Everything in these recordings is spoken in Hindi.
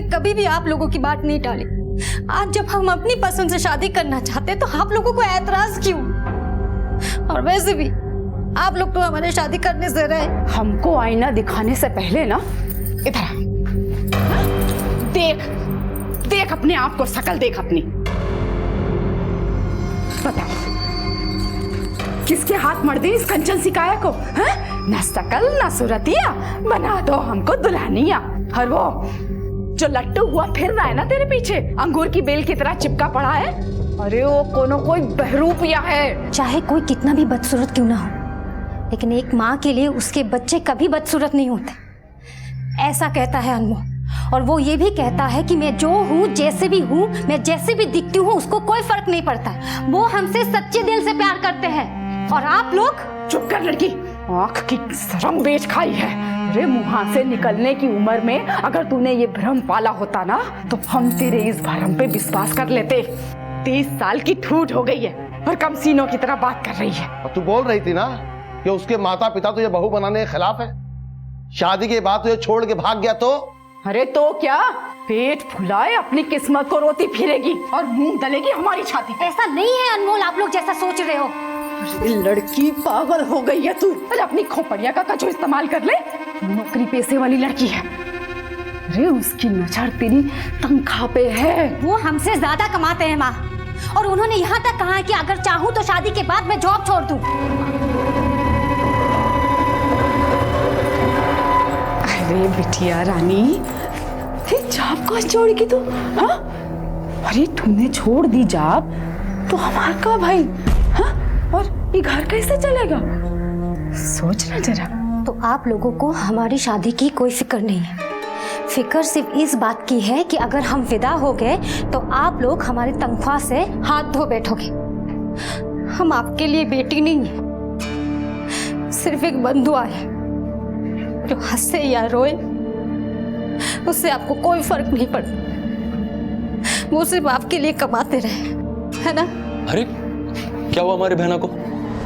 कभी भी आप लोगों की बात नहीं टाली। आज जब हम अपनी पसंद से शादी करना चाहते तो आप लोगों को ऐतराज क्यों? और वैसे भी आप लोग तो हमारे शादी करने से रहे। हमको आईना दिखाने से पहले ना इधर आ। देख देख अपने आप को, शकल देख अपनी। बताओ किसके हाथ मर दी इस कंचन सिकाया को? ना शकल ना सूरतिया, बना दो हमको दुल्हनिया। और वो जो लट्टू हुआ फिर रहा है ना तेरे पीछे, अंगूर की बेल की तरह चिपका पड़ा है, अरे वो कोई बहरूपिया है। चाहे कोई कितना भी बदसूरत क्यों ना हो, लेकिन एक माँ के लिए उसके बच्चे कभी बदसूरत नहीं होते, ऐसा कहता है अनमोल। और वो ये भी कहता है कि मैं जो हूँ, जैसे भी हूँ, मैं जैसे भी दिखती हूँ, उसको कोई फर्क नहीं पड़ता। वो हमसे सच्चे दिल से प्यार करते हैं। और आप लोग चुप कर लड़की, आँख की शर्म बेच खाई है। अरे मुँह से निकलने की उम्र में अगर तूने ये भ्रम पाला होता ना, तो हम तेरे इस भ्रम पे विश्वास कर लेते। 30 साल की ठूठ हो गई है और कम सीनों की तरह बात कर रही है। और तू बोल रही थी ना कि उसके माता पिता तुझे बहू बनाने के खिलाफ है, शादी के बाद तुझे छोड़ के भाग गया तो? अरे तो क्या, पेट फुलाए अपनी किस्मत को रोती फिरेगी और मुंह दलेगी हमारी छाती पे। ऐसा नहीं है अनमोल, आप लोग जैसा सोच रहे हो। लड़की पागल हो गई है तू। अरे अपनी खोपड़िया का कचो इस्तेमाल कर ले, नौकरी पेशे वाली लड़की है। अरे उसकी नजर तेरी तनख्वाह पे है। वो हमसे ज्यादा कमाते हैं माँ, और उन्होंने यहाँ तक कहा है कि अगर चाहूँ तो शादी के बाद मैं जॉब छोड़ दूँ। अरे बिटिया रानी, जॉब को छोड़ेगी तू? हाँ, अरे तूने छोड़ दी जॉब तो हमारा का भाई? हाँ, और ये घर कैसे चलेगा? सोच ना जरा। तो आप लोगों को हमारी शादी की कोई फिक्र नहीं है। फिक्र सिर्फ इस बात की है कि अगर हम विदा हो गए तो आप लोग हमारी तनख्वाह से हाथ धो बैठोगे। हम आपके लिए बेटी नहीं है, सिर्फ एक बंधुआ है। जो हंसे या रोए उससे आपको कोई फर्क नहीं पड़ता। वो सिर्फ आपके लिए कमाते रहे, है ना? अरे क्या हुआ हमारी बहना को?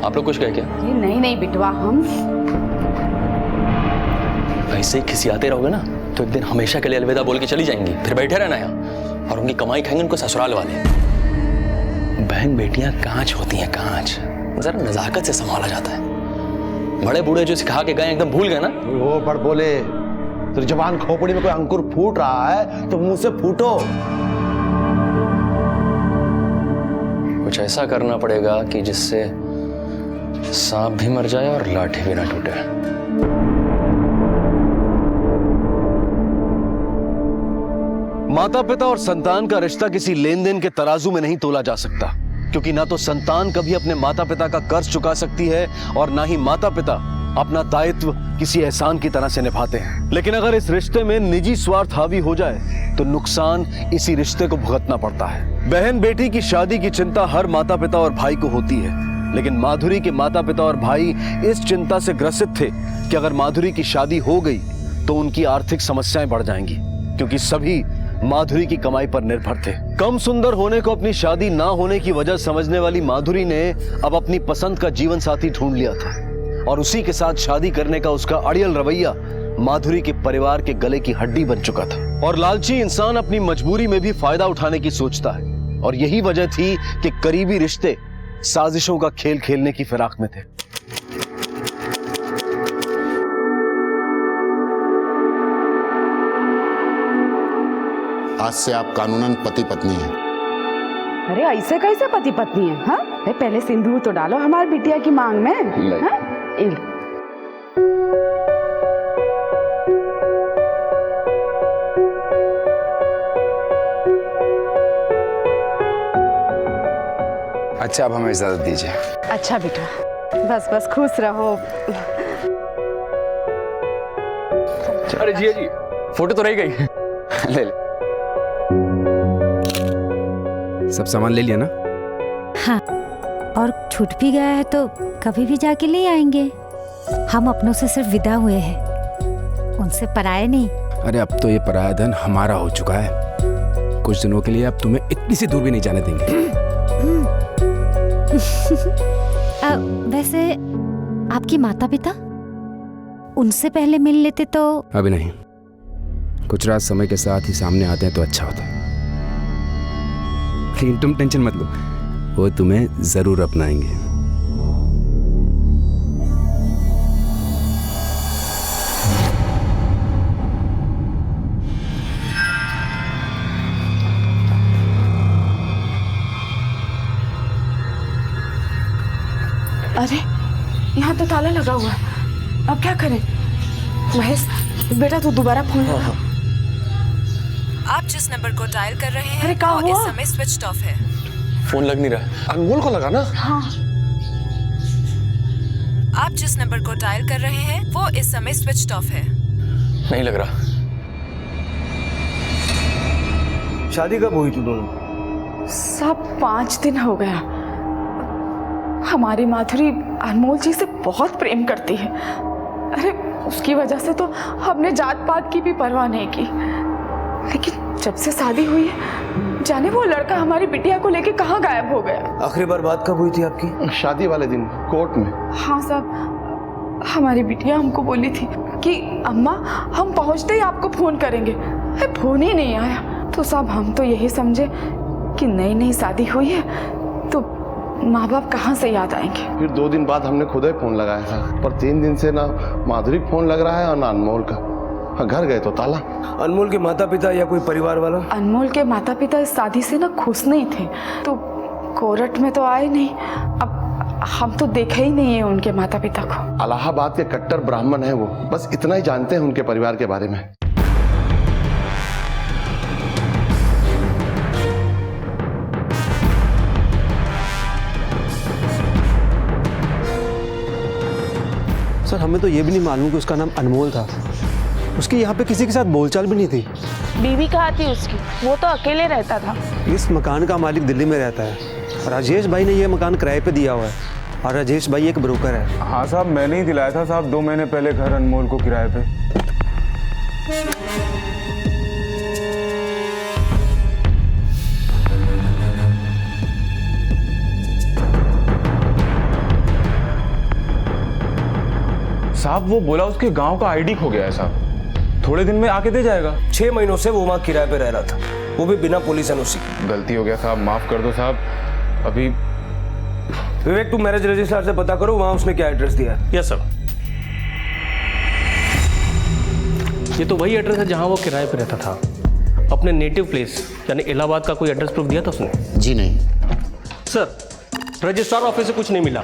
आप लोग कुछ कहे क्या? नहीं बिटवा, हम ऐसे ही खिसियाते रहोगे ना तो एक दिन हमेशा के लिए अलविदा बोल के चली जाएंगी, फिर बैठे रहना यहाँ और उनकी कमाई खाएंगे उनको ससुराल वाले। बहन बेटियां कांच होती हैं, कांच, जरा नजाकत से संभाला जाता है। बड़े बूढ़े जो सिखा के गए एकदम भूल गए ना। वो बड़ बोले, तो जवान खोपड़ी में कोई अंकुर फूट रहा है तो मुंह से फूटो। कुछ ऐसा करना पड़ेगा कि जिससे सांप भी मर जाए और लाठी भी ना टूटे। माता पिता और संतान का रिश्ता किसी लेन देन के तराजू में नहीं तोला जा सकता, क्योंकि ना तो संतान कभी अपने माता पिता का कर्ज चुका सकती है और ना ही माता पिता अपना दायित्व किसी एहसान की तरह से निभाते हैं। लेकिन अगर इस रिश्ते में निजी स्वार्थ हावी हो जाए तो नुकसान इसी रिश्ते को भुगतना पड़ता है। बहन बेटी की शादी की चिंता हर माता पिता और भाई को होती है, लेकिन माधुरी के माता पिता और भाई इस चिंता से ग्रसित थे कि अगर माधुरी की शादी हो गई तो उनकी आर्थिक समस्याएं बढ़ जाएंगी, क्योंकि सभी माधुरी की कमाई पर निर्भर थे। कम सुंदर होने को अपनी शादी ना होने की वजह समझने वाली माधुरी ने अब अपनी पसंद का जीवन साथी ढूंढ लिया था, और उसी के साथ शादी करने का उसका अड़ियल रवैया माधुरी के परिवार के गले की हड्डी बन चुका था। और लालची इंसान अपनी मजबूरी में भी फायदा उठाने की सोचता है, और यही वजह थी कि करीबी रिश्ते साजिशों का खेल खेलने की फिराक में थे। आज से आप कानूनन पति पत्नी हैं। अरे ऐसे कैसे पति पत्नी है? हाँ, पहले सिंदूर तो डालो हमारी बिटिया की मांग में। हाँ? अच्छा, अब हमें इजाजत दीजिए। अच्छा बेटा, बस खुश रहो। अरे जी जी, फोटो तो रह गई। ले ले। सब सामान ले लिया ना? हाँ, और छूट भी गया है तो कभी भी जाके ले आएंगे। हम अपनों से सिर्फ विदा हुए हैं, उनसे पराये नहीं। अरे अब तो ये पराया धन हमारा हो चुका है। कुछ दिनों के लिए अब तुम्हें इतनी सी दूर भी नहीं जाने देंगे। वैसे आपके माता पिता, उनसे पहले मिल लेते तो? अभी नहीं, कुछ राज समय के साथ ही सामने आते हैं तो अच्छा होता है। लेकिन तुम टेंशन मत लो, वो तुम्हें जरूर अपनाएंगे। अरे यहाँ तो ताला लगा हुआ है, अब क्या करें? महेश बेटा तू दोबारा फोन लगा। आप जिस नंबर को डायल कर रहे हैं अरे क्या वो हुआ? इस समय स्विच ऑफ है। फोन लग नहीं रहा। अनमोल को लगा ना? हाँ आप जिस नंबर को डायल कर रहे हैं वो इस समय स्विच ऑफ है। नहीं लग रहा। शादी कब हुई तू दोनों? सब 5 दिन हो गया। हमारी माधुरी अनमोल जी से बहुत प्रेम करती है। अरे उसकी वजह से तो हमने जात पात की भी परवाह नहीं की, लेकिन जब से शादी हुई है जाने वो लड़का हमारी बिटिया को लेके कहाँ गायब हो गया। आखिरी बार बात कब हुई थी आपकी? शादी वाले दिन कोर्ट में। हाँ साहब, हमारी बिटिया हमको बोली थी कि अम्मा हम पहुँचते ही आपको फोन करेंगे। अरे फोन ही नहीं आया। तो साहब हम तो यही समझे कि नई नई शादी हुई है तो माँ बाप कहाँ से याद आएंगे। फिर 2 दिन बाद हमने खुद ही फोन लगाया था, पर 3 दिन से ना माधुरी फोन लग रहा है और ना अनमोल का। घर गए तो ताला। अनमोल के माता पिता या कोई परिवार वाला? अनमोल के माता पिता इस शादी से ना खुश नहीं थे, तो कोर्ट में तो आए नहीं। अब हम तो देखे ही नहीं है उनके माता पिता को। इलाहाबाद के कट्टर ब्राह्मण हैं वो, बस इतना ही जानते हैं उनके परिवार के बारे में। सर हमें तो ये भी नहीं मालूम कि उसका नाम अनमोल था। उसकी यहाँ पे किसी के साथ बोलचाल भी नहीं थी। बीवी कहाँ थी उसकी? वो तो अकेले रहता था। इस मकान का मालिक दिल्ली में रहता है। राजेश भाई ने ये मकान किराए पे दिया हुआ है और राजेश भाई एक ब्रोकर है। हाँ साहब, मैंने ही दिलाया था साहब 2 महीने पहले घर अनमोल को किराए पे। साहब वो बोला उसके गांव का आईडी खो गया है साहब, थोड़े दिन में आके दे जाएगा। 6 महीनों से वो वहाँ किराए पे रह रहा था, वो भी बिना पुलिस एनओसी। गलती हो गया साहब, माफ कर दो साहब। अभी विवेक तुम मैरिज रजिस्ट्रार से पता करो वहाँ उसने क्या एड्रेस दिया है। Yes sir. ये तो वही एड्रेस है जहाँ वो किराए पे रहता था। अपने नेटिव प्लेस यानी इलाहाबाद का कोई एड्रेस प्रूफ दिया था उसने? जी नहीं सर, रजिस्ट्रार ऑफिस से कुछ नहीं मिला।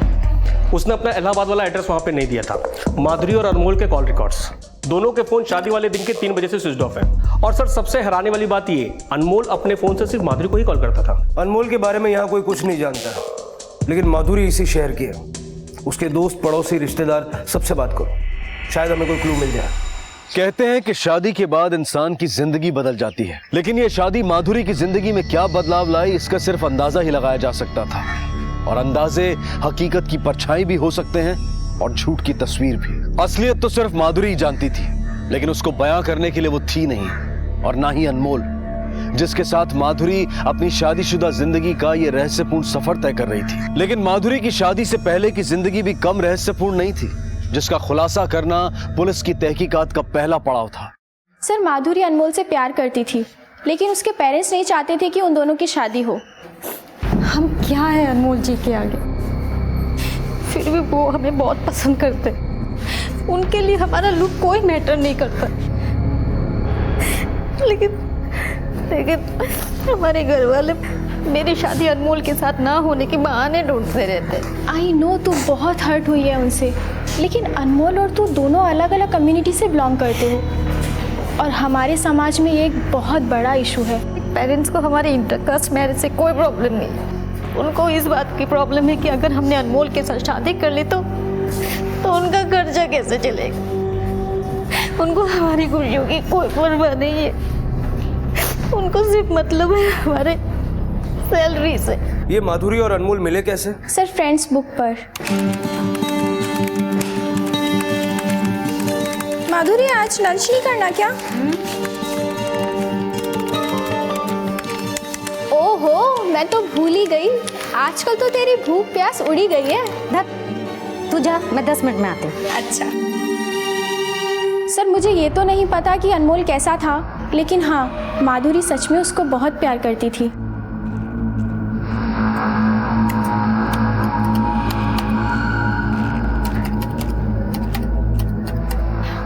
उसने अपना इलाहाबाद वाला एड्रेस वहाँ पे नहीं दिया था। माधुरी और अनमोल के कॉल रिकॉर्ड्स दोनों के फोन शादी वाले दिन के 3 बजे से स्विच ऑफ है। और सर सबसे हैरानी वाली बात ये, अनमोल अपने फोन से सिर्फ माधुरी को ही कॉल करता था। अनमोल के बारे में यहाँ कोई कुछ नहीं जानता, लेकिन माधुरी इसी शहर की है। उसके दोस्त पड़ोसी रिश्तेदार सबसे बात करो, शायद हमें कोई क्लू मिल जाए। कहते हैं कि शादी के बाद इंसान की जिंदगी बदल जाती है, लेकिन ये शादी माधुरी की जिंदगी में क्या बदलाव लाई इसका सिर्फ अंदाजा ही लगाया जा सकता था। और अंदाजे हकीकत की परछाई भी हो सकते हैं और झूठ की तस्वीर भी। असलियत तो सिर्फ माधुरी ही जानती थी, लेकिन उसको बयां करने के लिए वो थी नहीं, और ना ही अनमोल, जिसके साथ माधुरी अपनी शादीशुदा जिंदगी का ये रहस्यपूर्ण सफर तय कर रही थी। लेकिन माधुरी की शादी से पहले की जिंदगी भी कम रहस्यपूर्ण नहीं थी, जिसका खुलासा करना पुलिस की तहकीकात का पहला पड़ाव था। सर माधुरी अनमोल से प्यार करती थी, लेकिन उसके पेरेंट्स नहीं चाहते थे कि उन दोनों की शादी हो। हम क्या है अनमोल जी के आगे, फिर भी वो हमें बहुत पसंद करते। उनके लिए हमारा लुक कोई मैटर नहीं करता। लेकिन हमारे घर वाले मेरी शादी अनमोल के साथ ना होने के बहाने ढूंढते रहते। आई नो तू बहुत हर्ट हुई है उनसे, लेकिन अनमोल और तू दोनों अलग अलग कम्युनिटी से बिलोंग करते हो, और हमारे समाज में ये एक बहुत बड़ा इशू है। पेरेंट्स को हमारे इंटरकास्ट मैरिज से कोई प्रॉब्लम नहीं। उनको इस बात की प्रॉब्लम है कि अगर हमने अनमोल के साथ शादी कर ली तो उनका खर्चा कैसे चलेगा। उनको हमारी खुशियों की कोई परवाह नहीं है। उनको सिर्फ मतलब है हमारे सैलरी से। ये माधुरी और अनमोल मिले कैसे? सर फ्रेंड्स बुक पर। माधुरी आज लंच नहीं करना क्या? ओहो मैं तो भूल ही गई, आजकल तो तेरी भूख प्यास उड़ी गई है। धत, तू जा, मैं 10 मिनट में आती हूँ। अच्छा सर मुझे ये तो नहीं पता कि अनमोल कैसा था, लेकिन हाँ, माधुरी सच में उसको बहुत प्यार करती थी।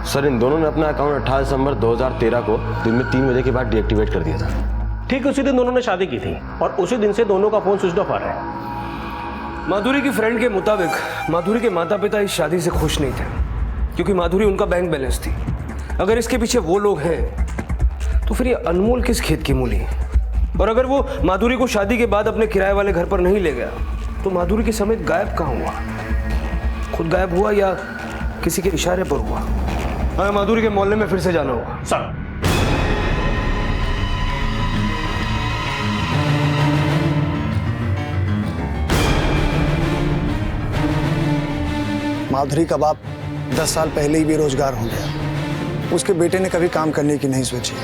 सर, इन दोनों ने अपना अकाउंट 28 दिसंबर 2013 को दिन में 3 बजे के बाद डीएक्टिवेट कर दिया था। ठीक उसी दिन दोनों ने शादी की थी और उसी दिन से दोनों का फोन स्विच ऑफ आ रहा है। माधुरी की फ्रेंड के मुताबिक माधुरी के माता पिता इस शादी से खुश नहीं थे, क्योंकि माधुरी उनका बैंक बैलेंस थी। अगर इसके पीछे वो लोग हैं तो फिर ये अनमोल किस खेत की मूली है? और अगर वो माधुरी को शादी के बाद अपने किराए वाले घर पर नहीं ले गया तो माधुरी के समेत गायब कहाँ हुआ? खुद गायब हुआ या किसी के इशारे पर हुआ? हमें माधुरी के मोहल्ले में फिर से जाना होगा। सर, माधुरी का बाप 10 साल पहले ही बेरोजगार हो गया। उसके बेटे ने कभी काम करने की नहीं सोची।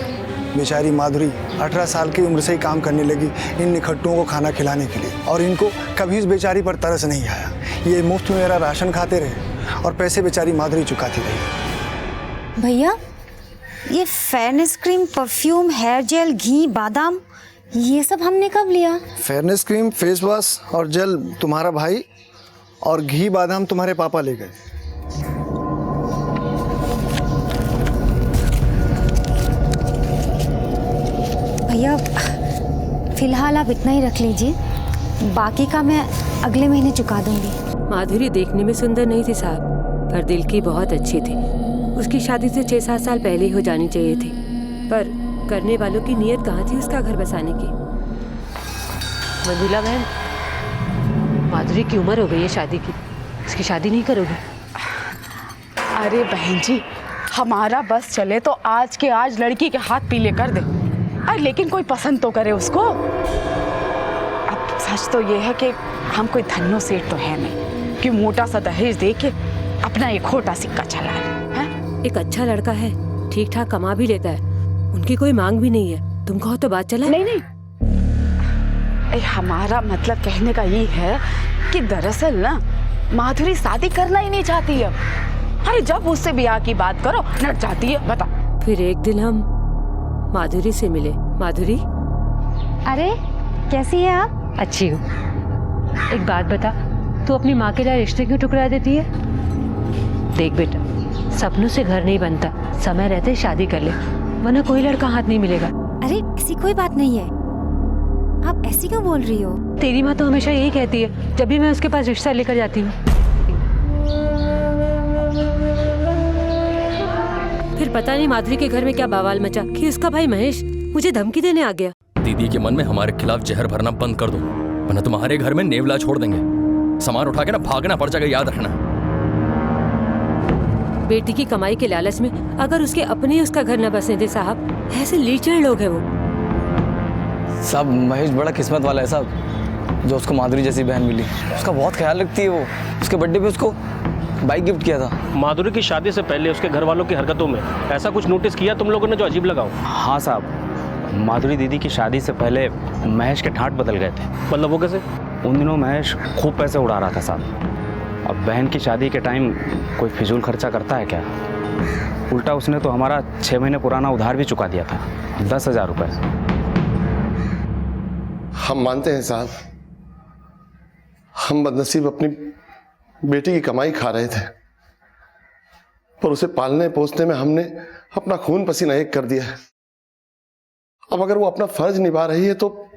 बेचारी माधुरी 18 साल की उम्र से ही काम करने लगी इन निखट्टुओं को खाना खिलाने के लिए, और इनको कभी इस बेचारी पर तरस नहीं आया। ये मुफ्त में मेरा राशन खाते रहे और पैसे बेचारी माधुरी चुकाती रही। भैया, ये fairness cream, perfume, hair gel, घी, बादाम, ये सब हमने कब लिया? फेयरनेस क्रीम, फेस वॉश और जेल तुम्हारा भाई, और घी बादाम तुम्हारे पापा ले गए। भैया, फिलहाल आप इतना ही रख लीजिए, बाकी का मैं अगले महीने चुका दूंगी। माधुरी देखने में सुंदर नहीं थी साहब, पर दिल की बहुत अच्छी थी। उसकी शादी से 6-7 साल पहले ही हो जानी चाहिए थी, पर करने वालों की नीयत कहाँ थी उसका घर बसाने की। मंजुला बहन, माधुरी की उम्र हो गई है शादी की, उसकी शादी नहीं करोगी? अरे बहन जी, हमारा बस चले तो आज के आज लड़की के हाथ पीले कर दे। अरे लेकिन कोई पसंद तो करे उसको। अब सच तो ये है कि हम कोई धन्नो सेठ तो है नहीं कि मोटा सा दहेज दे के अपना एक खोटा सिक्का चला ले। एक अच्छा लड़का है, ठीक ठाक कमा भी लेता है, उनकी कोई मांग भी नहीं है। तुम कहो तो बात चला। नहीं, हमारा मतलब कहने का ये है कि दरअसल ना माधुरी शादी करना ही नहीं चाहती है। अरे जब उससे ब्याह की बात करो नट जाती है। बता। फिर एक दिन हम माधुरी से मिले। माधुरी, अरे कैसी है आप? अच्छी हूँ। एक बात बता, तू अपनी माँ के लिए रिश्ते क्यों ठुकरा देती है? देख बेटा, सपनों से घर नहीं बनता, समय रहते शादी कर ले, वरना कोई लड़का हाथ नहीं मिलेगा। अरे ऐसी कोई बात नहीं है, आप ऐसी क्यों बोल रही हो? तेरी माँ तो हमेशा यही कहती है जब भी मैं उसके पास रिश्ता लेकर जाती हूँ। फिर पता नहीं माधुरी के घर में क्या बवाल मचा कि उसका भाई महेश मुझे धमकी देने आ गया। दीदी के मन में हमारे खिलाफ जहर भरना बंद कर दो, वरना तुम्हारे घर में नेवला छोड़ देंगे। सामान उठा के ना भागना पड़ जाएगा, याद रखना। बेटी की कमाई के लालच में अगर उसके अपने ही उसका घर न बसने दे साहब, ऐसे लीचड़ लोग हैं वो। साहब, महेश बड़ा किस्मत वाला है साहब, जो उसको माधुरी जैसी बहन मिली। उसका बहुत ख्याल रखती है वो। उसके बर्थडे पे उसको बाइक गिफ्ट किया था। माधुरी की शादी से पहले उसके घर वालों की हरकतों में ऐसा कुछ नोटिस किया तुम लोगों ने जो अजीब लगा हो? हाँ साहब, माधुरी दीदी की शादी से पहले महेश के ठाट बदल गए थे। मतलब वो कैसे? उन दिनों महेश खूब पैसे उड़ा रहा था साहब। अब बहन की शादी के टाइम कोई फिजूल खर्चा करता है क्या? उल्टा उसने तो हमारा 6 महीने पुराना उधार भी चुका दिया था, 10,000 रुपये। हम मानते हैं साहब, हम बदनसीब अपनी बेटी की कमाई खा रहे थे, पर उसे पालने पोसने में हमने अपना खून पसीना एक कर दिया है। अब अगर वो अपना फर्ज निभा रही है तो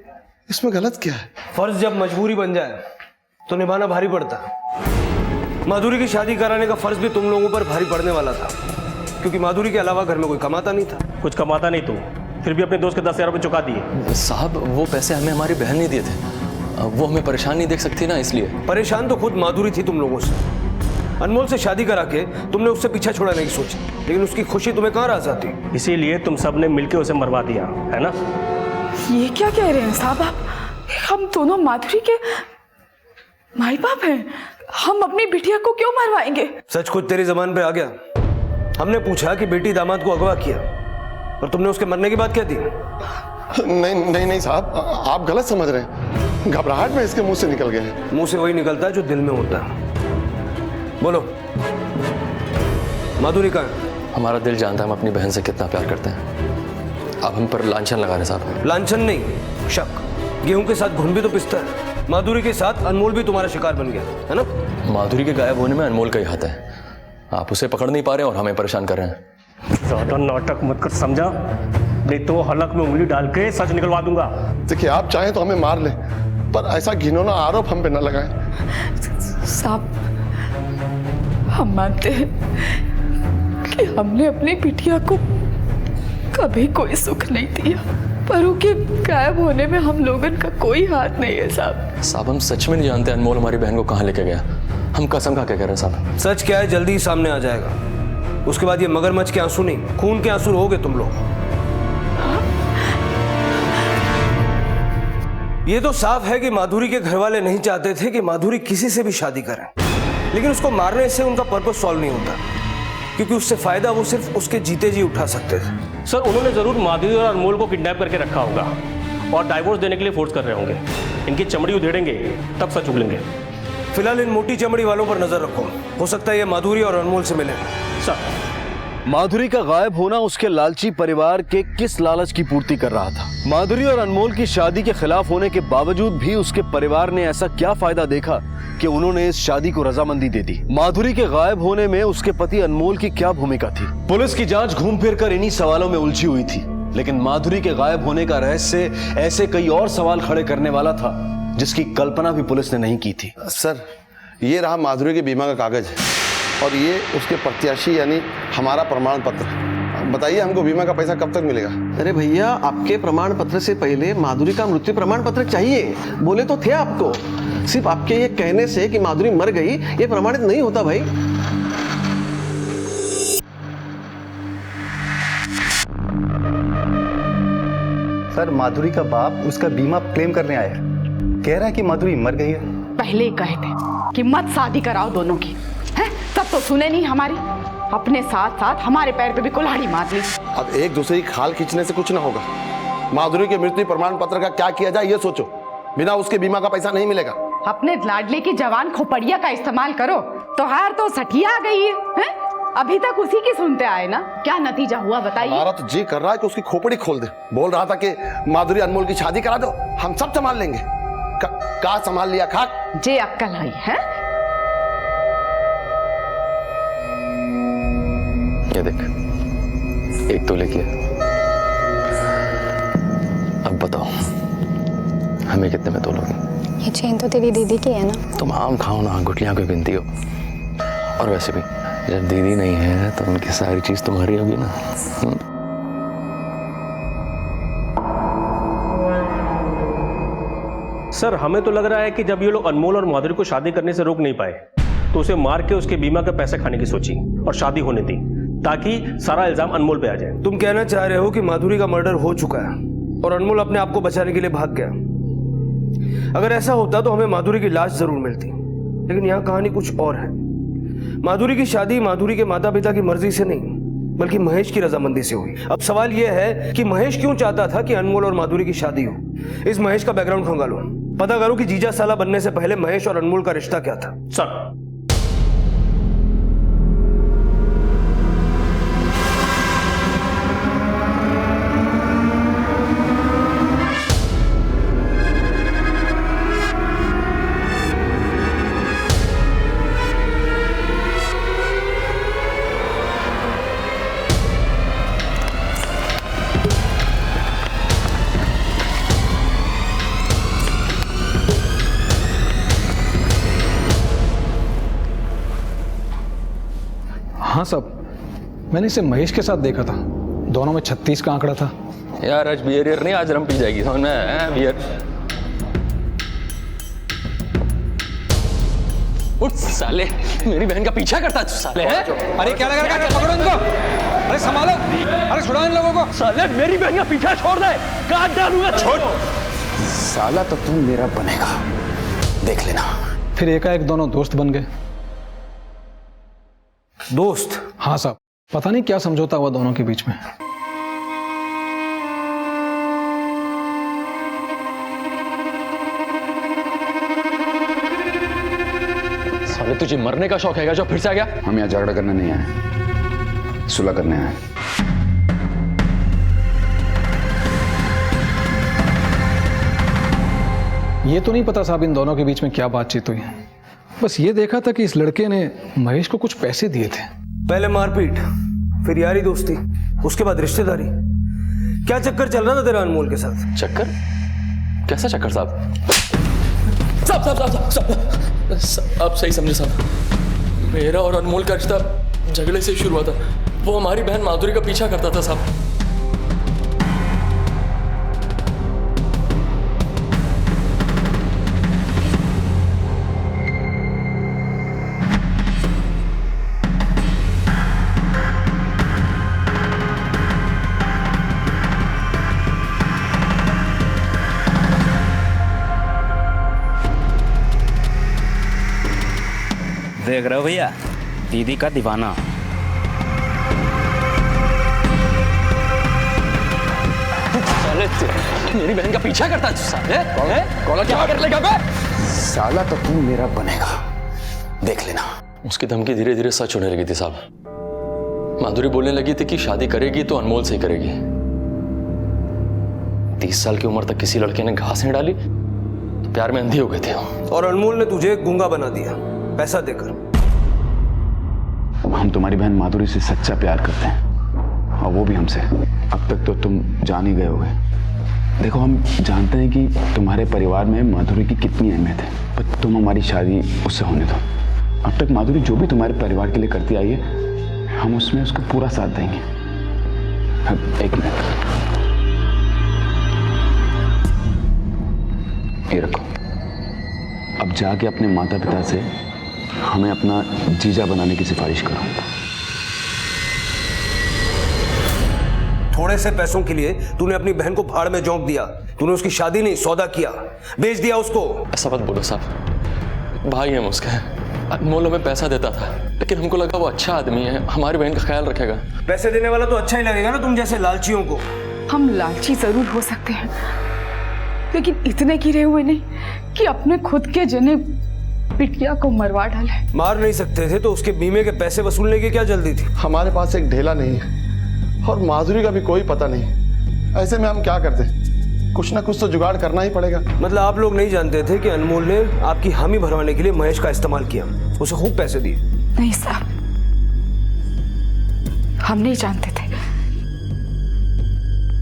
इसमें गलत क्या है? फर्ज जब मजबूरी बन जाए तो निभाना भारी पड़ता है। माधुरी की शादी कराने का फर्ज भी तुम लोगों पर भारी पड़ने वाला था, क्योंकि माधुरी के अलावा घर में कोई कमाता नहीं था। कुछ कमाता नहीं, तू फिर भी अपने दोस्त के 10,000 रुपये चुका दिए। साहब, वो पैसे हमें हमारी बहन ने दिए थे, वो हमें परेशान नहीं देख सकती ना, इसलिए। परेशान तो खुद माधुरी थी तुम लोगों से। अनमोल से शादी करा के तुमने उससे पीछा छोड़ाने की सोची, लेकिन उसकी खुशी तुम्हें कहाँ रास आती? इसीलिए तुम सब ने मिलकर उसे मरवा दिया, है ना? ये क्या कह रहे हैं साहब आप? हम दोनों माधुरी के माई बाप हैं, हम अपनी बिटिया को क्यों मरवाएंगे? सच खुद तेरी जबान पे आ गया। हमने पूछा कि बेटी दामाद को अगवा किया और तुमने उसके मरने की बात कह दी। नहीं साहब, आप गलत समझ रहे हैं। घबराहट में इसके मुंह से निकल गया है। मुंह से वही निकलता है जो दिल में होता है। बोलो, माधुरी कहाँ है? हमारा दिल जानता है हम अपनी बहन से कितना प्यार करते हैं। आप हम पर लांछन लगा रहे साहब। लांछन नहीं, शक। गेहूं के साथ घुन भी तो पिसता है। माधुरी के साथ अनमोल भी तुम्हारा शिकार बन गया है ना? माधुरी के गायब होने में अनमोल का ही हाथ है। आप उसे पकड़ नहीं पा रहे और हमें परेशान कर रहे हैं। ज्यादा नाटक मत कर, समझा? नहीं तो हलक में उंगली डाल के सच निकलवा दूंगा। देखिए, आप चाहें तो हमें मार लें, पर ऐसा घिनौना आरोप हम पे न लगाएं। साहब, हम मानते हैं कि हमने अपनी बिटिया को कभी कोई सुख नहीं दिया, पर उसके गायब होने में हम लोगन का कोई हाथ नहीं है साहब। साहब, हम सच में नहीं जानते अनमोल हमारी बहन को कहाँ लेके गया। हम कसम खा के कह रहे हैं साहब। सच क्या है जल्दी ही सामने आ जाएगा। उसके बाद ये मगरमच्छ के आंसू नहीं, खून के आंसू रहोगे तुम लोग। ये तो साफ है कि माधुरी के घर वाले नहीं चाहते थे कि माधुरी किसी से भी शादी करे, लेकिन उसको मारने से उनका पर्पस सॉल्व नहीं होता, क्योंकि उससे फायदा वो सिर्फ उसके जीते जी उठा सकते थे। सर, उन्होंने जरूर माधुरी और अनमोल को किडनैप करके रखा होगा और डाइवोर्स देने के लिए फोर्स कर रहे होंगे। इनकी चमड़ी उधेड़ेंगे तब सच उगलेंगे। फिलहाल इन मोटी चमड़ी वालों पर नजर रखो, हो सकता है ये माधुरी और अनमोल से मिले। सर, माधुरी का गायब होना उसके लालची परिवार के किस लालच की पूर्ति कर रहा था? माधुरी और अनमोल की शादी के खिलाफ होने के बावजूद भी उसके परिवार ने ऐसा क्या फायदा देखा कि उन्होंने इस शादी को रजामंदी दे दी? माधुरी के गायब होने में उसके पति अनमोल की क्या भूमिका थी? पुलिस की जांच घूम फिर कर इन्हीं सवालों में उलझी हुई थी, लेकिन माधुरी के गायब होने का रहस्य ऐसे कई और सवाल खड़े करने वाला था जिसकी कल्पना भी पुलिस ने नहीं की थी। सर, ये रहा माधुरी के बीमा का कागज और ये उसके प्रत्याशी यानी हमारा प्रमाण पत्र। बताइए, हमको बीमा का पैसा कब तक मिलेगा? अरे भैया, आपके प्रमाण पत्र से पहले माधुरी का मृत्यु प्रमाण पत्र चाहिए। बोले तो थे आपको। सिर्फ आपके ये कहने से कि माधुरी मर गई ये प्रमाणित नहीं होता भाई। सर, माधुरी का बाप उसका बीमा क्लेम करने आया है। कह रहा है कि माधुरी मर गई है। पहले ही कहे थे कि मत शादी कराओ दोनों की, हैं? तब तो सुने नहीं हमारी, अपने साथ साथ हमारे पैर पे भी कुल्हाड़ी मार ली। अब एक दूसरे की खाल खींचने से कुछ ना होगा। माधुरी के मृत्यु प्रमाण पत्र का क्या किया जाए ये सोचो। बिना उसके बीमा का पैसा नहीं मिलेगा। अपने लाडले की जवान खोपड़िया का इस्तेमाल करो। तो हार तो सठिया आ गई है? अभी तक उसी की सुनते आए ना, क्या नतीजा हुआ बताइए? हमारा तो जी कर रहा है कि उसकी खोपड़ी खोल दे। बोल रहा था कि माधुरी अनमोल की शादी करा दो, हम सब संभाल लेंगे। का संभाल लिया खाक? जे अक्कल आई है। ये देख, एक तो लेके अब बताओ हमें कितने में तोलोगे? ये चेन तो तेरी दीदी की है ना? तुम आम खाओ ना, गुठलियां क्यों गिनती हो? और वैसे भी जब दीदी नहीं है तो उनकी सारी चीज तुम्हारी होगी ना। सर, हमें तो लग रहा है कि जब ये लोग अनमोल और माधुरी को शादी करने से रोक नहीं पाए तो उसे मार के उसके बीमा का पैसे खाने की सोची और शादी होने दी, ताकि सारा इल्जाम अनमोल पे आ जाए। तुम कहना चाह रहे हो कि माधुरी का मर्डर हो चुका है और अनमोल अपने आप को बचाने के लिए भाग गया। अगर ऐसा होता तो हमें माधुरी की लाश जरूर मिलती, लेकिन यहाँ कहानी कुछ और है। माधुरी की शादी माधुरी के माता पिता की मर्जी से नहीं, बल्कि महेश की रजामंदी से हुई। अब सवाल यह है कि महेश क्यों चाहता था कि अनमोल और माधुरी की शादी हो। इस महेश का बैकग्राउंड खंगालो, पता करो कि जीजा साला बनने से पहले महेश और अनमोल का रिश्ता क्या था। सर, हाँ साहब, मैंने इसे महेश के साथ देखा था। दोनों में 36 का आंकड़ा था। यार आज बियर नहीं, आज रम पी जाएगी समझ में? बियर। उठ साले, मेरी बहन का पीछा करता है साले। अरे क्या लगा रखा? पकड़ो इनको। अरे संभालो, अरे छुड़ाओ इन लोगों को। साले मेरी बहन का पीछा छोड़ दे, काट डालूंगा। छोड़ साला, तो तुम मेरा बनेगा, देख लेना। फिर एकाएक दोनों दोस्त बन गए। दोस्त? हाँ साहब, पता नहीं क्या समझौता हुआ दोनों के बीच में। साले तुझे मरने का शौक है जो फिर से आ गया? हम यहाँ झगड़ा करने नहीं आए, सुलह करने आए। ये तो नहीं पता साहब इन दोनों के बीच में क्या बातचीत हुई। बस ये देखा था कि इस लड़के ने महेश को कुछ पैसे दिए थे। पहले मारपीट, फिर यारी दोस्ती, उसके बाद रिश्तेदारी। क्या चक्कर चल रहा था तेरा अनमोल के साथ? चक्कर? कैसा चक्कर साहब? साहब आप सही समझे साहब। मेरा और अनमोल का रिश्ता झगड़े से शुरू हुआ था। वो हमारी बहन माधुरी का पीछा करता था साहब। देख रहे हो भैया, दीदी का दीवाना। मेरी बहन का पीछा करता है? कौन क्या कर लेगा बे? साला तो तू मेरा बनेगा, देख लेना। उसकी धमकी धीरे धीरे सच होने लगी थी साहब। माधुरी बोलने लगी थी कि शादी करेगी तो अनमोल से ही करेगी। 30 साल की उम्र तक किसी लड़के ने घास नहीं डाली तो प्यार में अंधी हो गए थे। और अनमोल ने तुझे गूंगा बना दिया पैसा देकर। हम तुम्हारी बहन माधुरी से सच्चा प्यार करते हैं, और वो भी हमसे। अब तक तो तुम जान ही गए होगे। देखो, हम जानते हैं कि तुम्हारे परिवार में माधुरी की कितनी अहमियत है, पर तुम हमारी शादी उससे होने दो। अब तक माधुरी जो भी तुम्हारे परिवार के लिए करती आई है, हम उसमें उसका पूरा साथ देंगे। अब एक मिनट, ये रखो। अब जाके अपने माता पिता से हमें अपना जीजा बनाने की सिफारिश करो। थोड़े से पैसों के लिए तूने अपनी बहन को भाड़ में झोंक दिया। तूने उसकी शादी नहीं, सौदा किया, बेच दिया उसको। ऐसा मत बोलो साहब, भाई है उसका। अनमोल हमें पैसा देता था, लेकिन हमको लगा वो अच्छा आदमी है, हमारी बहन का ख्याल रखेगा। पैसे देने वाला तो अच्छा ही लगेगा ना तुम जैसे लालचियों को। हम लालची जरूर हो सकते हैं, लेकिन इतने गिरे हुए नहीं कि अपने खुद के जने बिटिया को मरवा डाले। मार नहीं सकते थे तो उसके बीमे के पैसे वसूलने की क्या जल्दी थी? हमारे पास एक ढेला नहीं है और माधुरी का भी कोई पता नहीं। ऐसे में हम क्या करते? कुछ ना कुछ तो जुगाड़ करना ही पड़ेगा। मतलब आप लोग नहीं जानते थे कि अनमोल ने आपकी हामी भरवाने के लिए महेश का इस्तेमाल किया, उसे खूब पैसे दिए? नहीं साहब, हम नहीं जानते थे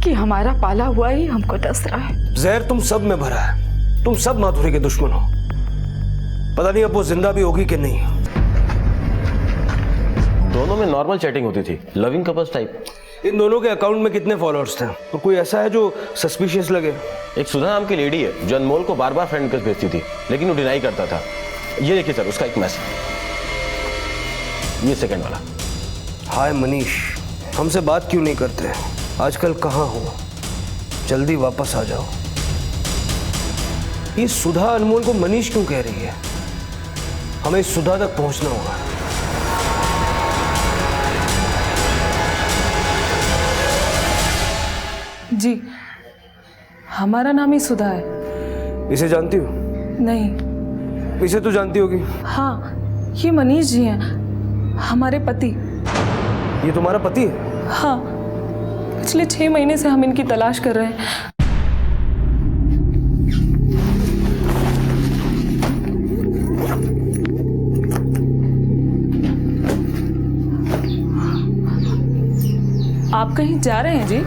कि हमारा पाला हुआ ही हमको डस रहा है। जहर तुम सब में भरा है। तुम सब माधुरी के दुश्मन हो। पता नहीं अब वो जिंदा भी होगी कि नहीं। दोनों में नॉर्मल चैटिंग होती थी, लविंग कपल्स टाइप। इन दोनों के अकाउंट में कितने फॉलोअर्स थे? और कोई ऐसा है जो सस्पिशियस लगे? एक सुधा नाम की लेडी है जो अनमोल को बार बार फ्रेंड रिक्वेस्ट भेजती थी, लेकिन वो डिनाई करता था। ये देखिए सर, उसका एक मैसेज, ये सेकंड वाला। हाय मनीष, हमसे बात क्यों नहीं करते? आजकल कहाँ हो? जल्दी वापस आ जाओ। ये सुधा अनमोल को मनीष क्यों कह रही है? हमें इस सुधा तक पहुंचना होगा। जी, हमारा नाम ही सुधा है। इसे जानती हो? नहीं। इसे तो जानती होगी। हाँ, ये मनीष जी हैं, हमारे पति। ये तुम्हारा पति है? हाँ, पिछले 6 महीने से हम इनकी तलाश कर रहे हैं। आप कहीं जा रहे हैं जी?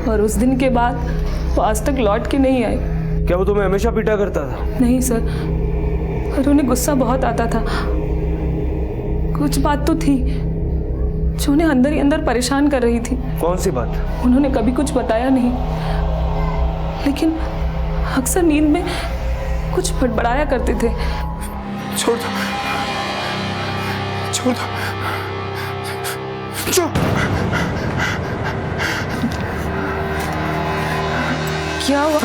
और उस दिन के बाद वो आज तक लौट के नहीं आए। क्या वो तुम्हें हमेशा पीटा करता था? नहीं सर, पर उन्हें गुस्सा बहुत आता था। कुछ बात तो थी जो उन्हें अंदर ही अंदर परेशान कर रही थी। कौन सी बात? उन्होंने कभी कुछ बताया नहीं, लेकिन अक्सर नींद में कुछ बड़बड़ाया करते थे। छोड़ दो, छोड़ दो, छोड़। क्या हुआ?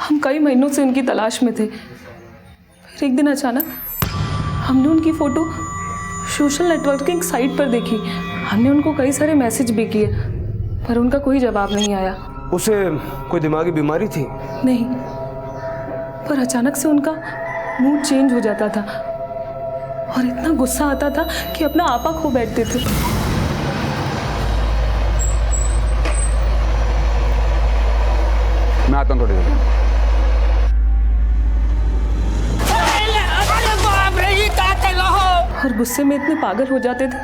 हम कई महीनों से उनकी तलाश में थे। फिर एक दिन अचानक हमने उनकी फोटो सोशल नेटवर्किंग साइट पर देखी। हमने उनको कई सारे मैसेज भी किए, पर उनका कोई जवाब नहीं आया। उसे कोई दिमागी बीमारी थी? नहीं, पर अचानक से उनका मूड चेंज हो जाता था और इतना गुस्सा आता था कि अपना आपा खो बैठते थे। मैं आता हूँ थोड़ी देर। और गुस्से में इतने पागल हो जाते थे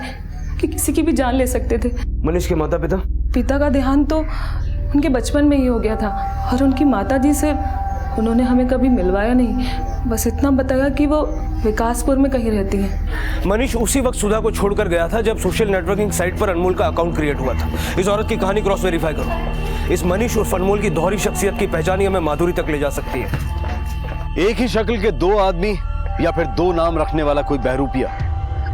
कि किसी की भी जान ले सकते थे। मनीष के माता पिता? पिता का देहांत तो उनके बचपन में ही हो गया था और उनकी माताजी से उन्होंने हमें कभी मिलवाया नहीं, बस इतना बताया कि वो विकासपुर में कहीं रहती हैं। मनीष उसी वक्त सुधा को छोड़कर गया था जब सोशल नेटवर्किंग साइट पर अनमोल का अकाउंट क्रिएट हुआ था। इस औरत की कहानी क्रॉस वेरीफाई करो। इस मनीष और अनमोल की दोहरी शख्सियत की पहचान ही हमें माधुरी तक ले जा सकती है। एक ही शक्ल के दो आदमी या फिर दो नाम रखने वाला कोई बहरूपिया।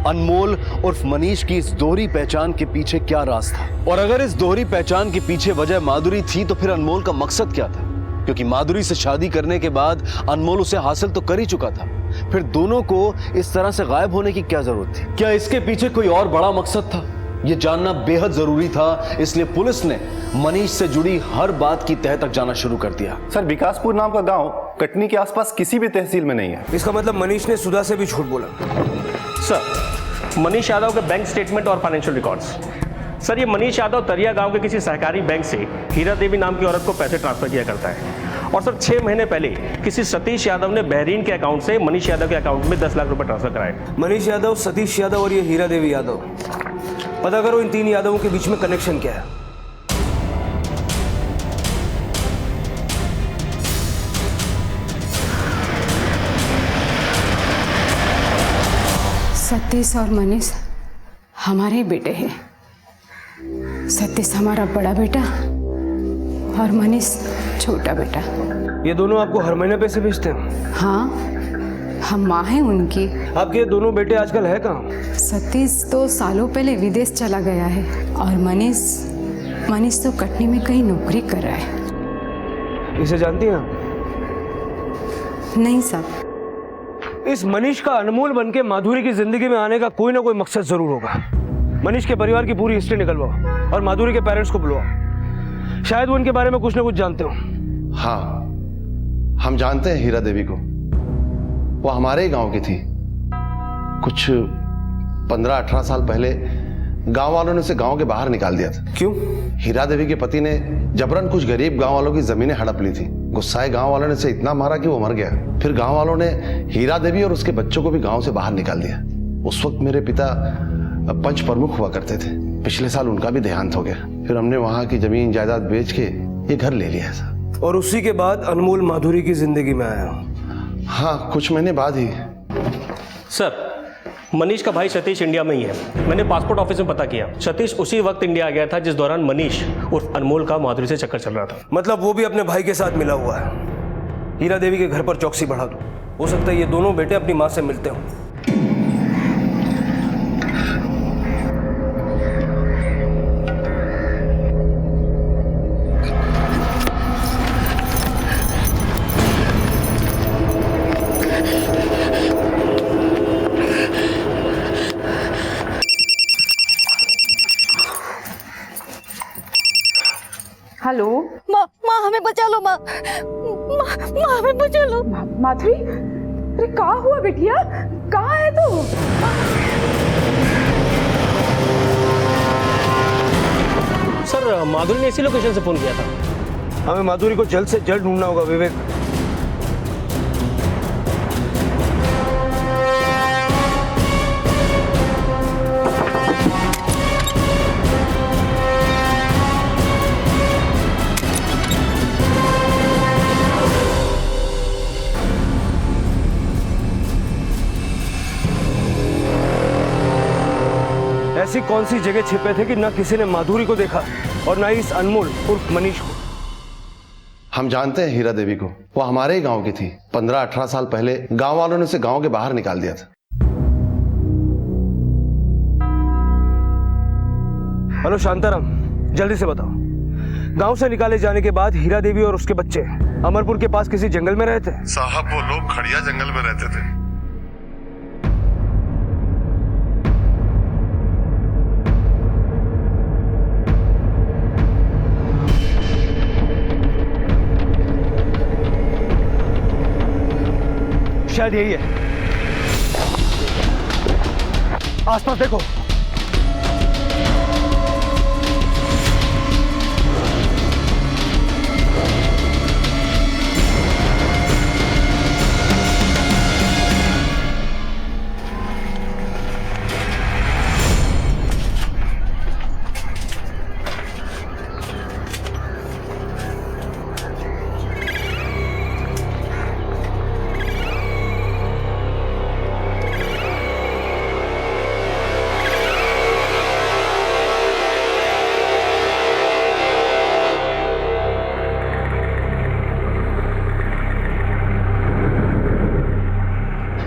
अनमोल उर्फ मनीष की इस दोहरी पहचान के पीछे क्या राज था? और अगर इस दोहरी पहचान के पीछे वजह माधुरी थी तो फिर अनमोल का मकसद क्या था? क्योंकि माधुरी से शादी करने के बाद अनमोल उसे हासिल तो कर ही चुका था, फिर दोनों को इस तरह से गायब होने की क्या जरूरत थी? क्या इसके पीछे कोई और बड़ा मकसद था? यह जानना बेहद जरूरी था, इसलिए पुलिस ने मनीष से जुड़ी हर बात की तह तक जाना शुरू कर दिया। सर, विकासपुर नाम का गांव कटनी के आसपास किसी भी तहसील में नहीं है। इसका मतलब मनीष ने सुधा से भी झूठ बोला। सर, मनीष यादव के बैंक स्टेटमेंट और फाइनेंशियल रिकॉर्ड्स। सर, ये मनीष यादव तरिया गांव के किसी सहकारी बैंक से हीरा देवी नाम की औरत को पैसे ट्रांसफर किया करता है। और सर 6 महीने पहले किसी सतीश यादव ने बहरीन के अकाउंट से मनीष यादव के अकाउंट में 10 लाख रुपए ट्रांसफर कराए। मनीष यादव, सतीश यादव और ये हीरा देवी यादव, पता करो इन 3 यादवों के बीच में कनेक्शन क्या है। सतीश और मनीष हमारे बेटे हैं। सतीश हमारा बड़ा बेटा और मनीष छोटा बेटा। ये दोनों आपको हर महीने पैसे भेजते हैं? हाँ, हम माँ हैं उनकी। आपके ये दोनों बेटे आजकल है कहाँ? सतीश तो सालों पहले विदेश चला गया है और मनीष तो कटनी में कहीं नौकरी कर रहा है। इसे जानती हैं आप? नहीं साहब। इस मनीष का अनमोल बनके माधुरी की जिंदगी में आने का कोई ना कोई मकसद जरूर होगा। मनीष के परिवार की पूरी हिस्ट्री निकलवाओ और माधुरी के पेरेंट्स को बुलवाओ, शायद वो इनके बारे में कुछ ना कुछ जानते हो। हाँ, हम जानते हैं हीरा देवी को। वो हमारे ही गांव की थी। कुछ 15-18 साल पहले गांव वालों ने उसे गांव के बाहर निकाल दिया था। क्यों? हीरा देवी के पति ने जबरन कुछ गरीब गांव वालों की जमीनें हड़प ली थी। गुस्साए गांव वालों ने उसे इतना मारा कि वो मर गया। फिर गांव वालों ने हीरा देवी और उसके बच्चों को भी गांव से बाहर निकाल दिया। उस वक्त मेरे पिता पंच प्रमुख हुआ करते थे। पिछले साल उनका भी देहांत हो गया। फिर हमने वहां की जमीन जायदाद बेच के ये घर ले लिया था। और उसी के बाद अनमोल माधुरी की जिंदगी में आया? हाँ, कुछ महीने बाद ही। सर, मनीष का भाई सतीश इंडिया में ही है। मैंने पासपोर्ट ऑफिस में पता किया। सतीश उसी वक्त इंडिया आ गया था जिस दौरान मनीष उर्फ अनमोल का माधुरी से चक्कर चल रहा था। मतलब वो भी अपने भाई के साथ मिला हुआ है। हीरा देवी के घर पर चौकसी बढ़ा दो, हो सकता है ये दोनों बेटे अपनी माँ से मिलते हों। हेलो माँ, हमें बचा लो। माँ, हमें बचा लो। माधुरी, अरे कहाँ हुआ बेटिया? कहाँ है तू? सर, माधुरी ने इसी लोकेशन से फोन किया था। हमें माधुरी को जल्द से जल्द ढूंढना होगा विवेक। ऐसी कौन सी जगह छिपे थे कि ना किसी ने माधुरी को देखा और ना ही इस अनमोल उर्फ मनीष को? हम जानते हैं हीरा देवी को। वो हमारे ही गांव की थी। 15-18 साल पहले गांव वालों ने उसे गांव के बाहर निकाल दिया था। हेलो शांताराम, जल्दी से बताओ, गांव से निकाले जाने के बाद हीरा देवी और उसके बच्चे अमरपुर के पास किसी जंगल में रहते? साहब, वो लोग खड़िया जंगल में रहते थे। शायद यही है। आसपास देखो।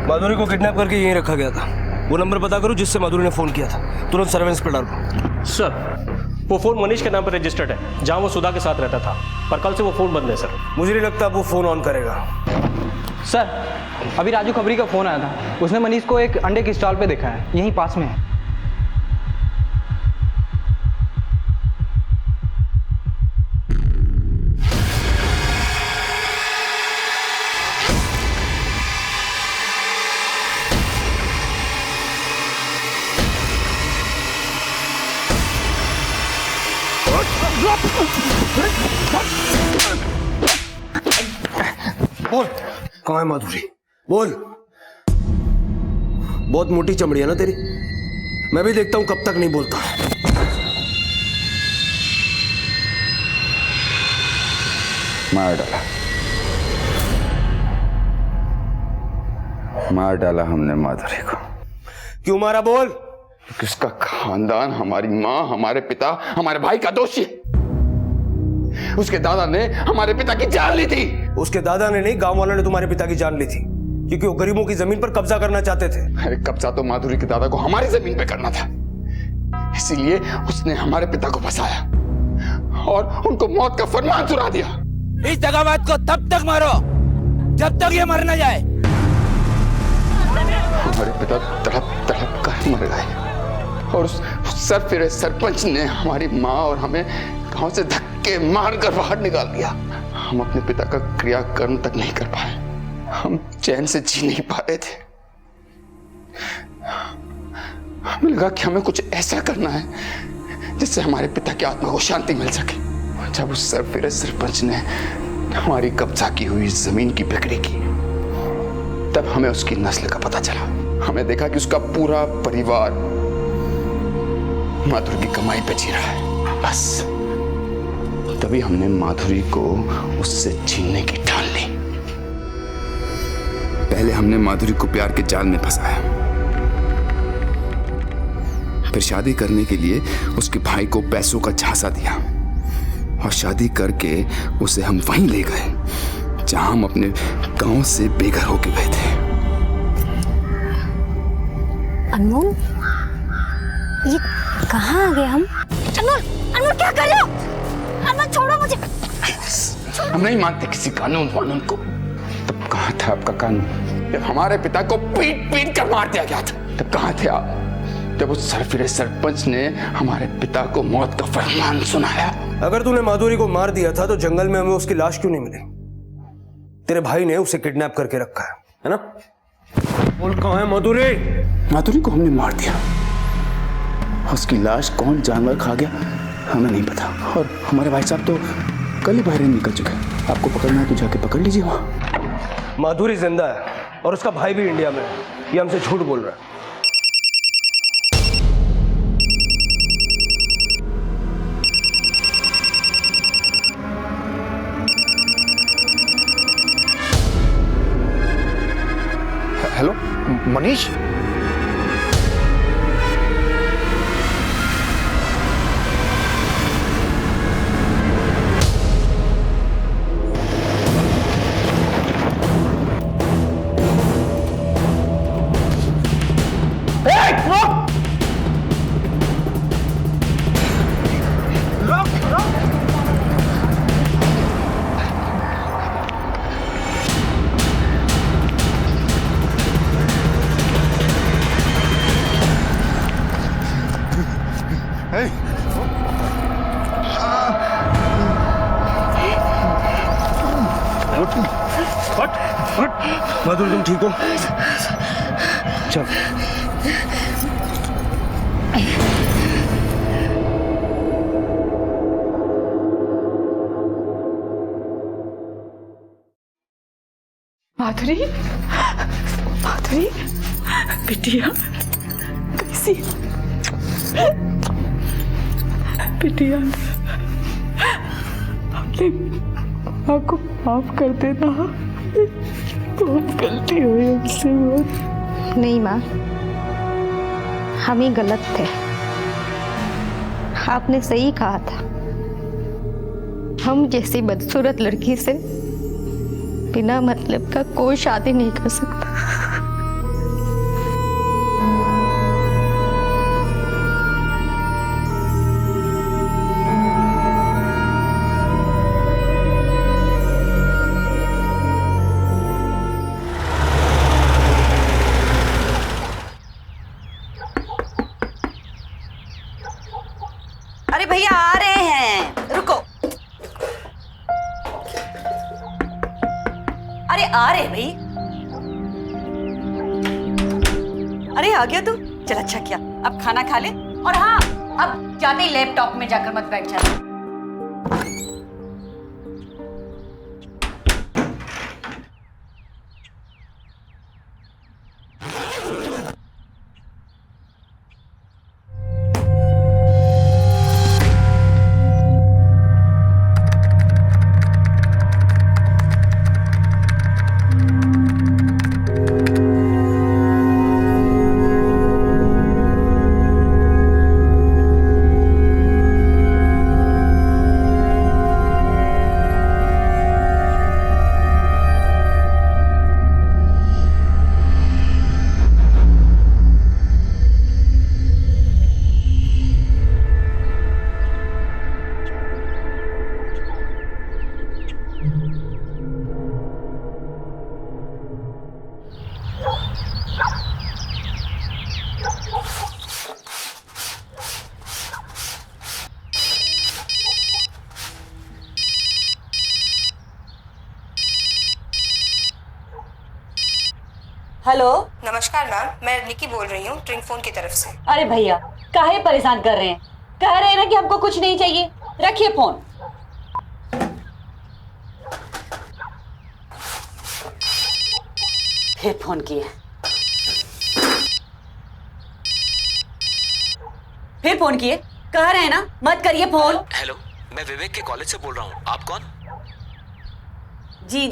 माधुरी को किडनैप करके यहीं रखा गया था। वो नंबर पता करो जिससे माधुरी ने फोन किया था, तुरंत सर्वेलेंस पर डालो। सर वो फोन मनीष के नाम पर रजिस्टर्ड है, जहां वो सुधा के साथ रहता था, पर कल से वो फोन बंद है सर। मुझे नहीं लगता वो फोन ऑन करेगा। सर अभी राजू खबरी का फोन आया था, उसने मनीष को एक अंडे की स्टॉल पे देखा है, यहीं पास में है। बोल कहाँ है माधुरी, बोल। बहुत मोटी चमड़ी है ना तेरी, मैं भी देखता हूं कब तक नहीं बोलता। मार डाला हमने माधुरी को। क्यों मारा, बोल। किसका खानदान, हमारी माँ, हमारे पिता, हमारे भाई का दोषी है। उसके दादा ने हमारे पिता की जान ली थी। उसके दादा ने नहीं, गांव वालों ने तुम्हारे पिता की जान ली थी, क्योंकि वो गरीबों की जमीन पर कब्जा करना चाहते थे। अरे कब्जा तो माधुरी के दादा को हमारी जमीन पे करना था, इसीलिए उसने हमारे पिता को फंसाया और उनको मौत का फरमान सुना दिया। इस दगाबाज को तब तक मारो जब तक ये मर न जाए। हमारे पिता तड़प तड़प कर मर गए और उस सरफिरे सरपंच ने हमारी माँ और हमें गांव से धक्के मारकर बाहर निकाल दिया। हम अपने पिता का क्रियाकर्म तक नहीं कर पाए, हम चैन से जी नहीं पा रहे थे। हमें लगा कि हमें कुछ ऐसा करना है जिससे हमारे पिता की आत्मा को शांति मिल सके। जब उस सरफिरे सरपंच ने हमारी कब्जा की हुई जमीन की बिक्री की, तब हमें उसकी नस्ल का पता चला। हमें देखा कि उसका पूरा परिवार माधुरी की कमाई पे जी रहा है। बस तभी हमने माधुरी को उससे छीनने की ठान ली। पहले हमने माधुरी को प्यार के जाल में फंसाया, फिर शादी करने के लिए उसके भाई को पैसों का झांसा दिया और शादी करके उसे हम वहीं ले गए जहां हम अपने गांव से बेघर होके गए थे। अनमोल, ये कहाँ आ गए हम? अनमोल, अनमोल क्या कर रहे हो? अनमोल छोड़ो मुझे। हम नहीं मानते किसी कानून वानून को। तब कहाँ था आपका कानून? जब हमारे पिता को पीट पीट कर मार दिया गया था, तब कहाँ थे आप? जब उस सरफिरे सरपंच ने हमारे पिता को मौत का फरमान सुनाया। अगर तूने माधुरी को मार दिया था तो जंगल में हमें उसकी लाश क्यों नहीं मिली? तेरे भाई ने उसे किडनैप करके रखा है ना? बोल कहाँ है माधुरी? माधुरी को हमने मार दिया, उसकी लाश कौन जानवर खा गया हमें नहीं पता। और हमारे भाई साहब तो कल ही बाहर निकल चुके हैं। आपको पकड़ना है तो जाके पकड़ लीजिए वहां। माधुरी जिंदा है और उसका भाई भी इंडिया में है, ये हमसे झूठ बोल रहा है। हेलो मनीष, माधुरी तुम ठीक हो? चल। माधुरी, माधुरी बिटिया कैसी? बिटिया अपने माँ को माफ कर देना, बहुत गलती हुई हमसे। नहीं माँ, हम ही गलत थे। आपने सही कहा था, हम जैसी बदसूरत लड़की से बिना मतलब का कोई शादी नहीं कर सकता। रहे हैं भाई? अरे आ गया तू, चल अच्छा किया। अब खाना खा ले, और हाँ अब जाते ही लैपटॉप में जाकर मत बैठ जाना। हेलो, नमस्कार मैम, मैं निकी बोल रही हूँ ड्रिंक फोन की तरफ से। अरे भैया काहे परेशान कर रहे हैं? कह रहे हैं ना कि हमको कुछ नहीं चाहिए, रखिए फोन। फिर फोन किए, फिर फोन किए, कह रहे हैं ना मत करिए फोन। हेलो, मैं विवेक के कॉलेज से बोल रहा हूँ, आप कौन? जी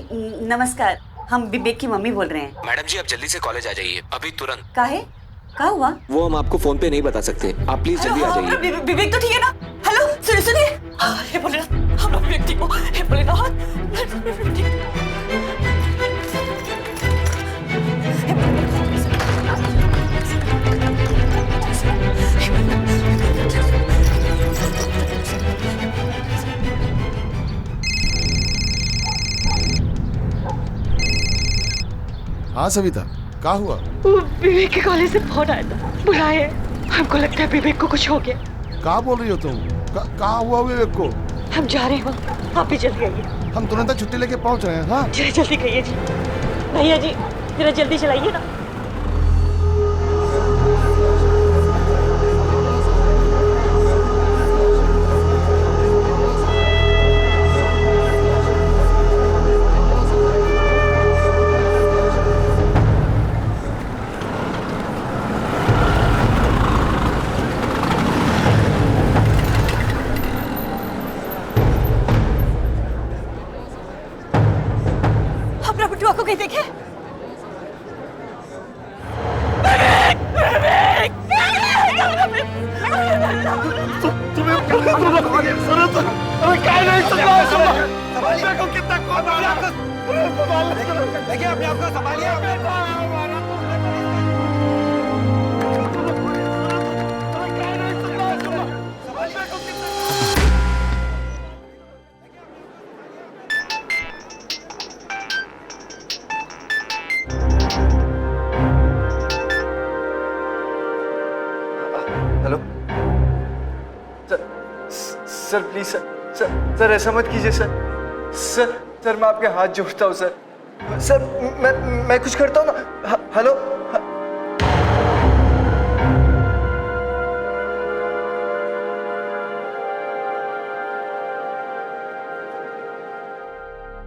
नमस्कार, हम विवेक की मम्मी बोल रहे हैं। मैडम जी आप जल्दी से कॉलेज आ जाइए, अभी तुरंत। काहे? क्या हुआ? वो हम आपको फोन पे नहीं बता सकते, आप प्लीज जल्दी आ जाइए। विवेक तो ठीक है ना? हेलो सुनिए, हे भोलेनाथ, हम विवेक ठीक हो, हे भोलेनाथ। हाँ सविता, क्या हुआ? विवेक के कॉलेज से फोन आया था, बुलाए। हमको लगता है विवेक को कुछ हो गया। क्या बोल रही हो तुम? कहाँ हुआ विवेक को? हम जा रहे हैं, आप भी जल्दी आइए। हम तुरंत छुट्टी लेके पहुंच रहे हैं। हाँ जरा जल्दी कहिए जी। भैया जी जरा जल्दी चलाइए ना। को कहीं देखे? देखिए अपने आप को संभालिए। हेलो सर प्लीज सर ऐसा मत कीजिए सर मैं आपके हाथ जोड़ता हूँ सर मैं कुछ करता हूँ ना। हेलो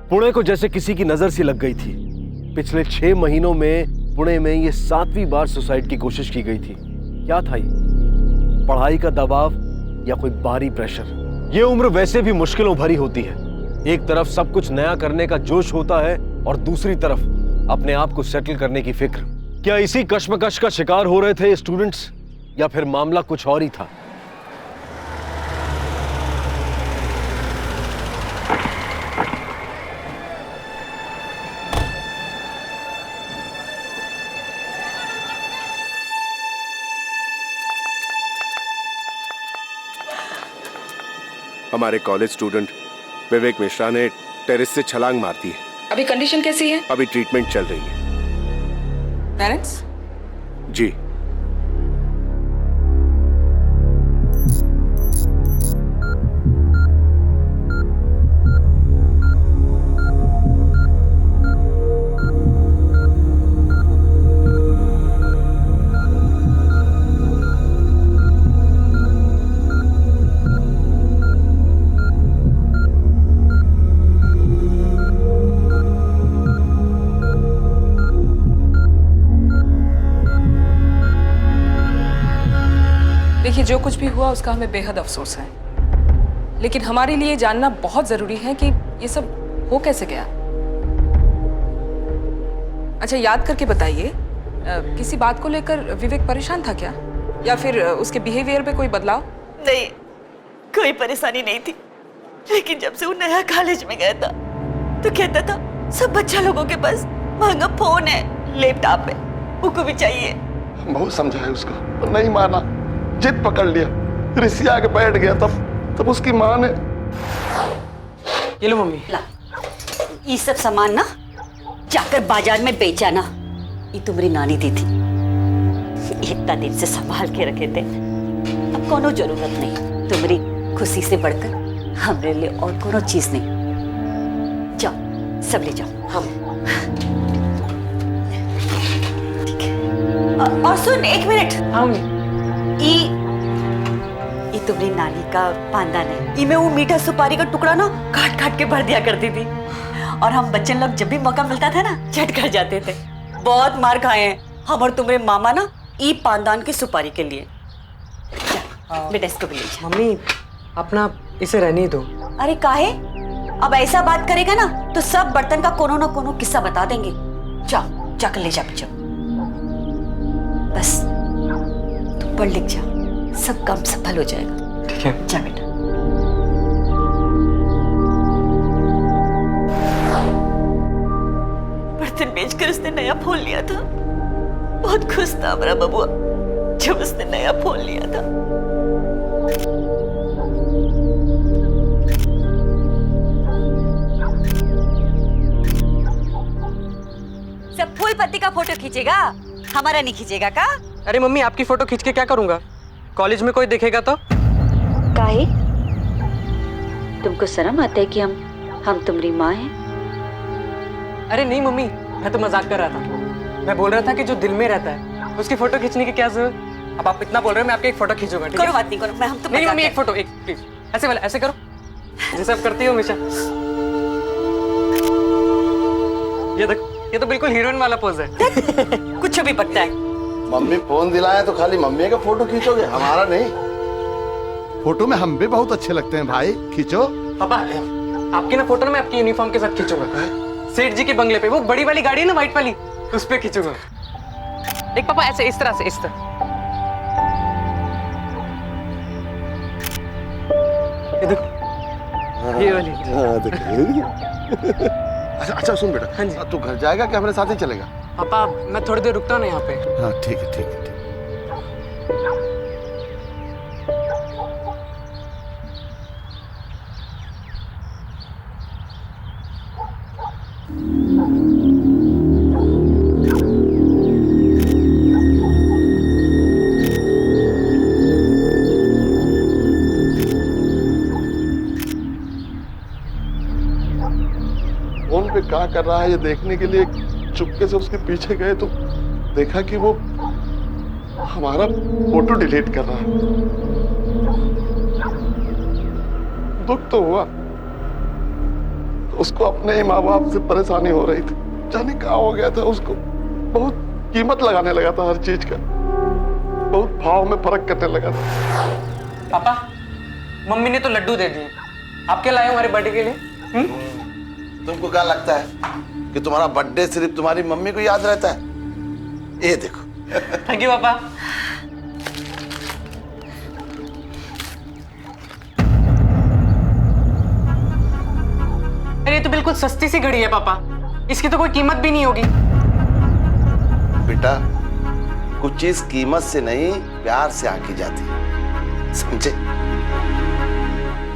पुणे को जैसे किसी की नजर सी लग गई थी। पिछले 6 महीनों में पुणे में ये 7वीं बार सुसाइड की कोशिश की गई थी। क्या था ये? पढ़ाई का दबाव या कोई बाहरी प्रेशर? ये उम्र वैसे भी मुश्किलों भरी होती है। एक तरफ सब कुछ नया करने का जोश होता है और दूसरी तरफ अपने आप को सेटल करने की फिक्र। क्या इसी कश्मकश का शिकार हो रहे थे स्टूडेंट्स या फिर मामला कुछ और ही था? हमारे कॉलेज स्टूडेंट विवेक मिश्रा ने टेरेस से छलांग मार दी है। अभी कंडीशन कैसी है? अभी ट्रीटमेंट चल रही है। पेरेंट्स? जी देखिए, जो कुछ भी हुआ उसका हमें बेहद अफसोस है, लेकिन हमारे लिए जानना बहुत जरूरी है कि ये सब हो कैसे गया। अच्छा, याद करके बताइए, किसी बात को लेकर विवेक परेशान था क्या, या फिर उसके बिहेवियर पे कोई बदलाव? नहीं, कोई परेशानी नहीं थी, लेकिन जब से वो नया कॉलेज में गया था तो कहता था सब बच्चा लोगों के पास महंगा फोन है, लैपटॉप है, उनको भी चाहिए। बहुत समझाया उसको, नहीं माना, जिद पकड़ लिया, ऋषि आके बैठ गया। तब उसकी माँ ने, ये लो मम्मी, ला, ये सब सामान ना जाकर बाजार में बेचा ना, ये तुम्हारी नानी दी थी, इतना दिन से संभाल के रखे थे, अब कोनो जरूरत नहीं, तुम्हारी खुशी से बढ़कर हमरे लिए और कोनो चीज नहीं। जाओ, सब ले जाओ। हम ठीक है। और सुन, एक मिनट। ये तुम्हारी नानी का पानदान है, इमे वो मीठा सुपारी का टुकड़ा ना काट काट के भर दिया करती थी, और हम बच्चे लोग जब भी मौका मिलता था ना झट कर जाते थे। बहुत मार खाए हैं हम और तुम्हारे मामा ना ई पानदान की सुपारी के लिए। बेटा इसको भी ले जा। मम्मी अपना इसे रहने दो। अरे काहे, अब ऐसा बात करेगा ना तो सब बर्तन का कोनो ना कोनो किस्सा बता देंगे। जाओ, जाकर ले जा बच्चों, बस तुम पढ़ लिख जा, सब काम सफल हो जाएगा। ठीक है, जा बेटा। बर्तन बेचकर उसने नया फोन लिया था, बहुत खुश था हमारा बबुआ जब उसने नया फोन लिया था। सब फूल पत्ती का फोटो खींचेगा, हमारा नहीं खींचेगा का? अरे मम्मी, आपकी फोटो खींच के क्या करूंगा, कॉलेज में कोई देखेगा तो? काहे? तुमको शर्म आता है कि हम तुम्हारी माँ हैं? अरे नहीं मम्मी, मैं तो मजाक कर रहा था। मैं बोल रहा था कि जो दिल में रहता है उसकी फोटो खींचने की क्या जरूरत। अब आप इतना बोल रहे हो, मैं आपकी एक फोटो खींचूंगा। ठीक है? करो, बात नहीं करो, मैं हम तो नहीं मम्मी, एक फोटो, एक प्लीज, ऐसे वाला, ऐसे करो जैसे आप करती हो हमेशा। ये देखो, ये तो बिल्कुल हीरोइन वाला पोज है। कुछ भी पकता है। मम्मी फोन दिलाए तो खाली मम्मी का फोटो खींचोगे, हमारा नहीं? फोटो में हम भी बहुत अच्छे लगते हैं भाई, खींचो। पापा, आपकी ना फोटो मैं आपकी यूनिफॉर्म के साथ खींचूंगा, सेठ जी के बंगले पे, वो बड़ी वाली गाड़ी है ना व्हाइट वाली, उस पे खींचूंगा। एक पापा ऐसे, इस तरह से, इस तरह। ये देखो, ये वाली। अच्छा सुन बेटा, हाँ जी, तू घर जाएगा कि हमारे साथ ही चलेगा? पापा मैं थोड़ी देर रुकता हूँ ना यहाँ पे। हाँ ठीक है, ठीक है, ठीक है। फोन पे क्या कर रहा है ये देखने के लिए चुपके से उसके पीछे गए तो देखा कि वो हमारा फोटो डिलीट कर रहा है। दुख तो हुआ, उसको अपने ही माँ बाप से परेशानी हो रही थी, जाने क्या हो गया था उसको, बहुत कीमत लगाने लगा था हर चीज का, बहुत भाव में फर्क करने लगा था। पापा, मम्मी ने तो लड्डू दे दिए, आप क्या लाए हमारे बर्थडे के लिए? तुमको क्या लगता है कि तुम्हारा बर्थडे सिर्फ तुम्हारी मम्मी को याद रहता है? ये देखो। थैंक यू पापा। अरे ये तो बिल्कुल सस्ती सी घड़ी है पापा, इसकी तो कोई कीमत भी नहीं होगी। बेटा, कुछ चीज कीमत से नहीं प्यार से आकी जाती है, समझे?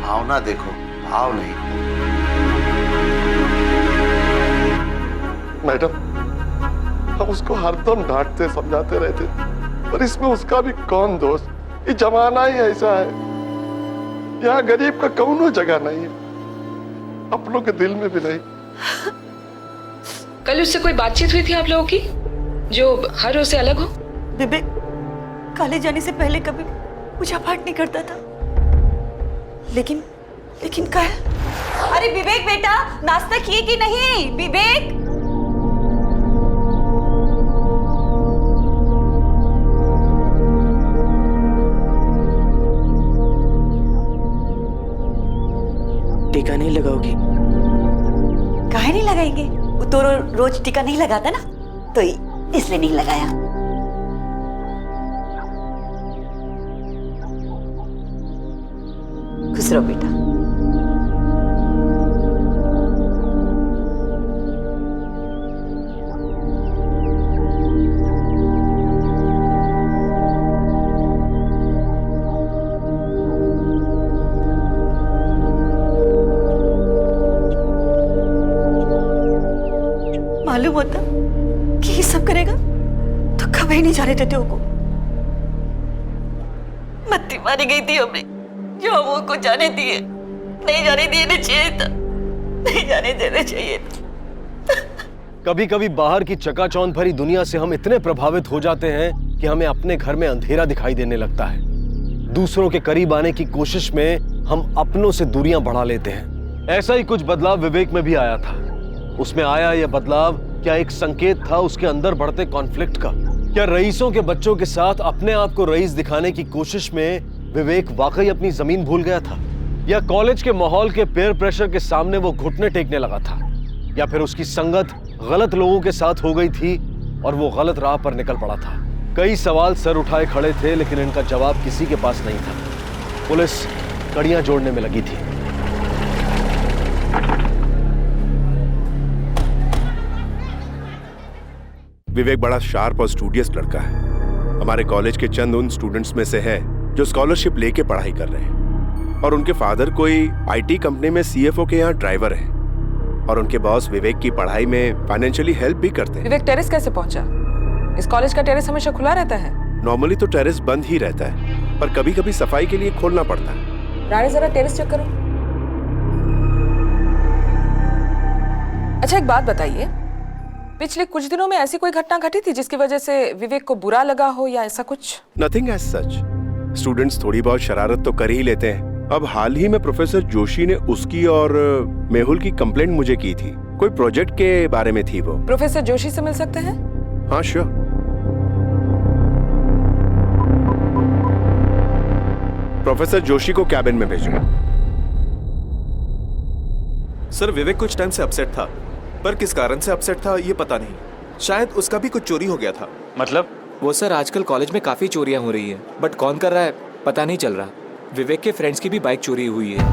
भावना देखो, भाव नहीं। मैडम, हम उसको हरदम डांटते समझाते रहते, पर इसमें उसका भी कौन दोष? ये जमाना ही ऐसा है, यहाँ गरीब का कौनो जगह नहीं है, अपनों के दिल में भी नहीं। कल उससे कोई बातचीत हुई थी आप लोगों की जो हर रोज से अलग हो? विवेक कॉलेज जाने से पहले कभी पूजा पाठ नहीं करता था, लेकिन क्या है? अरे विवेक बेटा, नाश्ता किए कि नहीं? विवेक, रोज टीका नहीं लगाता ना, तो इसलिए नहीं लगाया। खुश रहो बेटा। मालूम होता कि ये सब करेगा तो कभी नहीं जाने देते को। मत्ती मारी गई थी हमने, जो वो को जाने दिए, नहीं जाने देने चाहिए था, नहीं जाने देने चाहिए था। कभी कभी बाहर की चकाचौंध भरी दुनिया से हम इतने प्रभावित हो जाते हैं कि हमें अपने घर में अंधेरा दिखाई देने लगता है। दूसरों के करीब आने की कोशिश में हम अपनों से दूरियां बढ़ा लेते हैं। ऐसा ही कुछ बदलाव विवेक में भी आया था। उसमें आया यह बदलाव क्या एक संकेत था उसके अंदर बढ़ते कॉन्फ्लिक्ट का? क्या रईसों के बच्चों के साथ अपने आप को रईस दिखाने की कोशिश में विवेक वाकई अपनी जमीन भूल गया था? या कॉलेज के माहौल के पेयर प्रेशर के सामने वो घुटने टेकने लगा था? या फिर उसकी संगत गलत लोगों के साथ हो गई थी और वो गलत राह पर निकल पड़ा था? कई सवाल सर उठाए खड़े थे, लेकिन इनका जवाब किसी के पास नहीं था। पुलिस कड़ियां जोड़ने में लगी थी। विवेक बड़ा शार्प और स्टूडियस लड़का है। हमारे कॉलेज के चंद उन स्टूडेंट्स में से है जो स्कॉलरशिप लेके पढ़ाई कर रहे हैं, और उनके फादर कोई आईटी कंपनी में सीएफओ के यहाँ ड्राइवर है, और उनके बॉस विवेक की पढ़ाई में फाइनेंशियली हेल्प भी करते हैं। विवेक टेरेस कैसे पहुंचा? इस कॉलेज का टेरेस हमेशा खुला रहता है? नॉर्मली तो टेरेस बंद ही रहता है, पर कभी कभी सफाई के लिए खोलना पड़ता है। रानी जरा टेरेस चेक करो। अच्छा एक बात बताइए, पिछले कुछ दिनों में ऐसी कोई घटना घटी थी जिसकी वजह से विवेक को बुरा लगा हो या ऐसा कुछ? Nothing as such. स्टूडेंट्स थोड़ी बहुत शरारत तो कर ही लेते हैं। अब हाल ही में प्रोफेसर जोशी ने उसकी और मेहुल की कंप्लेंट मुझे की थी। कोई प्रोजेक्ट के बारे में थी वो। प्रोफेसर जोशी से मिल सकते हैं? हाँ श्योर। प्रोफेसर जोशी को कैबिन में भेजो। सर विवेक कुछ टाइम से अपसेट था, पर किस कारण से अपसेट था ये पता नहीं। शायद उसका भी कुछ चोरी हो गया था। मतलब? वो सर आजकल कॉलेज में काफी चोरियां हो रही है, बट कौन कर रहा है पता नहीं चल रहा। विवेक के फ्रेंड्स की भी बाइक चोरी हुई है।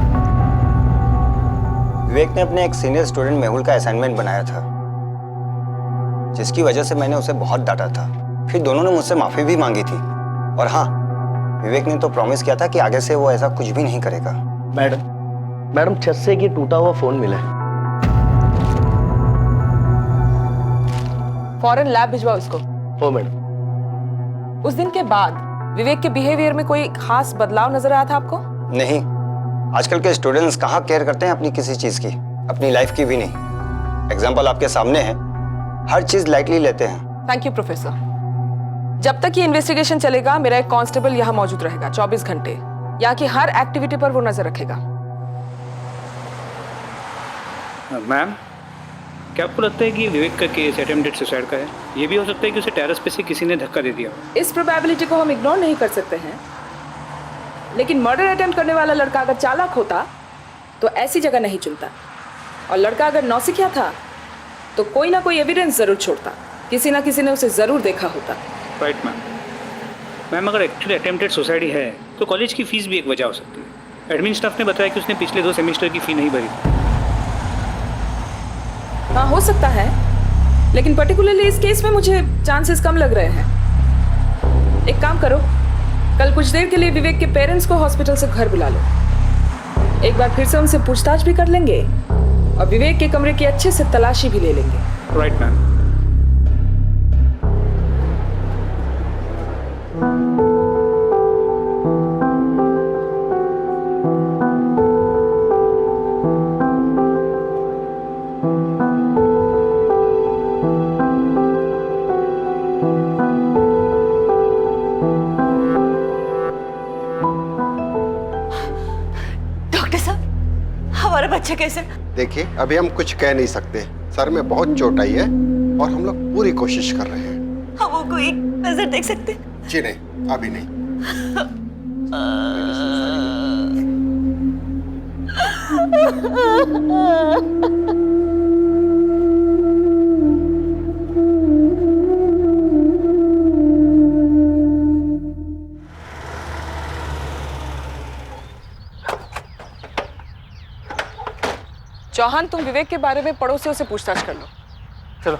विवेक ने अपने एक सीनियर स्टूडेंट मेहुल का असाइनमेंट बनाया था, जिसकी वजह से मैंने उसे बहुत डांटा था। फिर दोनों ने मुझसे माफी भी मांगी थी। और हाँ, विवेक ने तो प्रॉमिस किया था कि आगे से वो ऐसा कुछ भी नहीं करेगा। मैडम छत से एक टूटा हुआ फोन मिला है। फौरन लैब भिजवाओ इसको। ओ मैडम। उस दिन के बाद विवेक के बिहेवियर में कोई खास बदलाव नजर आया था आपको? नहीं, आजकल के स्टूडेंट्स कहाँ केयर करते हैं अपनी किसी चीज की, अपनी लाइफ की भी नहीं। एग्जाम्पल आपके सामने है, हर चीज लाइटली लेते हैं। Thank you professor. जब तक ये इन्वेस्टिगेशन चलेगा, मेरा एक कांस्टेबल यहाँ मौजूद रहेगा 24 घंटे। यहाँ की हर एक्टिविटी पर वो नजर रखेगा। मैम, क्या आपको लगता है कि विवेक का केस अटेम्प्टेड सुसाइड का है? ये भी हो सकता है कि उसे टेरेस पे से किसी ने धक्का दे दिया। इस प्रोबेबिलिटी को हम इग्नोर नहीं कर सकते हैं, लेकिन मर्डर अटेम्प्ट करने वाला लड़का अगर चालाक होता तो ऐसी जगह नहीं चुनता, और लड़का अगर नौसिखिया था तो कोई ना कोई एविडेंस जरूर छोड़ता। किसी ना किसी ने उसे जरूर देखा होता। Right ma'am. मैम, अगर एक्चुअली अटेम्प्टेड सुसाइड है तो कॉलेज की फीस भी एक वजह हो सकती है। एडमिन स्टाफ ने बताया कि उसने पिछले 2 सेमेस्टर की फी नहीं भरी। हाँ हो सकता है, लेकिन पर्टिकुलरली इस केस में मुझे चांसेस कम लग रहे हैं। एक काम करो, कल कुछ देर के लिए विवेक के पेरेंट्स को हॉस्पिटल से घर बुला लो। एक बार फिर से उनसे पूछताछ भी कर लेंगे और विवेक के कमरे की अच्छे से तलाशी भी ले लेंगे। Right ma'am. बच्चे कैसे? देखिए, अभी हम कुछ कह नहीं सकते। सर में बहुत चोट आई है और हम लोग पूरी कोशिश कर रहे हैं। हम वो कोई नजर देख सकते? जी नहीं, अभी नहीं। चौहान, तुम विवेक के बारे में पड़ोसियों से पूछताछ कर लो। चलो।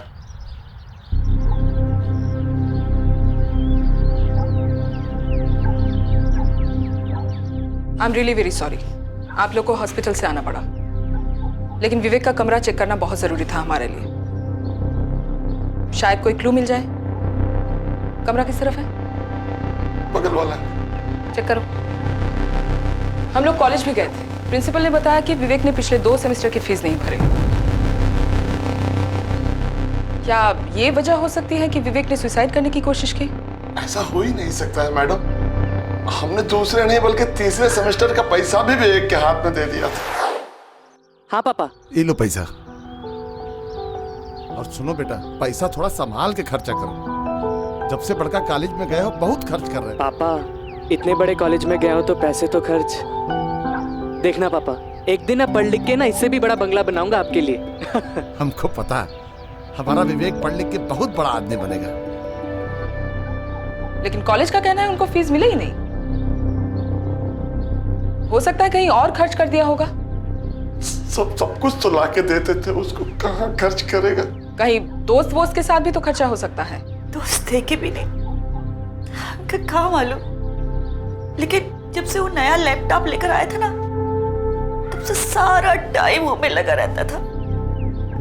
I am really very sorry, आप लोग को हॉस्पिटल से आना पड़ा, लेकिन विवेक का कमरा चेक करना बहुत जरूरी था हमारे लिए। शायद कोई क्लू मिल जाए। कमरा किस तरफ है? बगल वाला। चेक करो। हम लोग कॉलेज भी गए थे, प्रिंसिपल ने बताया कि विवेक ने पिछले 2 सेमेस्टर की फीस नहीं भरी। क्या ये वजह हो सकती है कि विवेक ने सुसाइड करने की कोशिश की? ऐसा हो ही नहीं सकता है मैडम। हमने दूसरे नहीं बल्कि तीसरे सेमेस्टर का पैसा भी विवेक के हाथ में दे दिया था। हाँ पापा। ये लो पैसा। और सुनो बेटा, पैसा थोड़ा संभाल के खर्चा करो। जब से बड़का कॉलेज में गए हो बहुत खर्च कर रहे हैं। पापा, इतने बड़े कॉलेज में गया हो तो पैसे तो खर्च। देखना पापा, एक दिन अब पढ़ लिख के ना इससे भी बड़ा बंगला बनाऊंगा आपके लिए। हमको पता है, हमारा विवेक पढ़ लिख के बहुत बड़ा आदमी बनेगा। लेकिन कॉलेज का कहना है उनको फीस मिले ही नहीं। हो सकता है कहीं और खर्च कर दिया होगा। सब कुछ तो लाके देते थे, उसको कहाँ खर्च करेगा? कहीं दोस्त वोस्त के साथ भी तो खर्चा हो सकता है। दोस्त थे कि भी नहीं, कहाँ मालूम। लेकिन जब से वो नया लैपटॉप लेकर आया था ना, तब से सारा टाइम वो में लगा रहता था।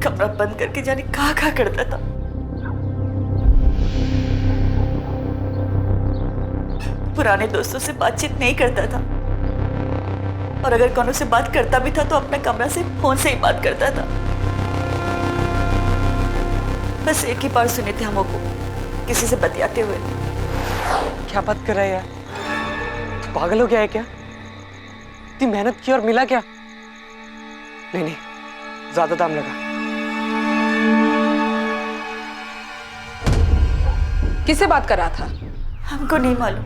कमरा बंद करके जाने कहाँ करता था। पुराने दोस्तों से बातचीत नहीं करता था, और अगर कोनो से बात करता भी था तो अपना कमरा से फोन से ही बात करता था। बस एक ही बार सुने थे हमको किसी से बतियाते हुए। क्या बात कर रहा है यार? पागल हो गया है क्या? इतनी मेहनत की और मिला क्या? नहीं, ज्यादा दाम लगा। किससे बात कर रहा था? हमको नहीं मालूम।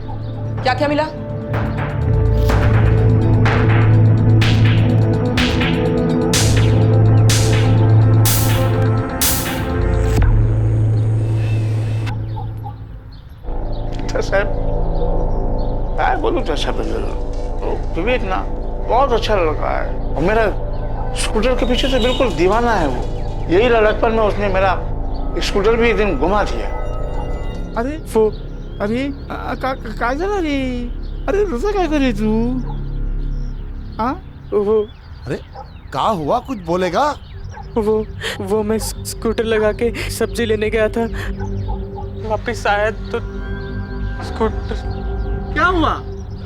क्या क्या मिला? साहब, मैं बोलूँ तो अच्छा विवेक ना बहुत अच्छा लड़का है, और मेरा स्कूटर के पीछे से बिल्कुल दीवाना है वो। यही लड़कपन में उसने मेरा स्कूटर भी एक दिन घुमा दिया। अरे वो अरे काजल, अरे रोजा क्या करे तू? हाँ वो अरे क्या हुआ, कुछ बोलेगा? वो मैं स्कूटर लगा के सब्जी लेने गया था, वापिस आया तो स्कूटर। क्या हुआ?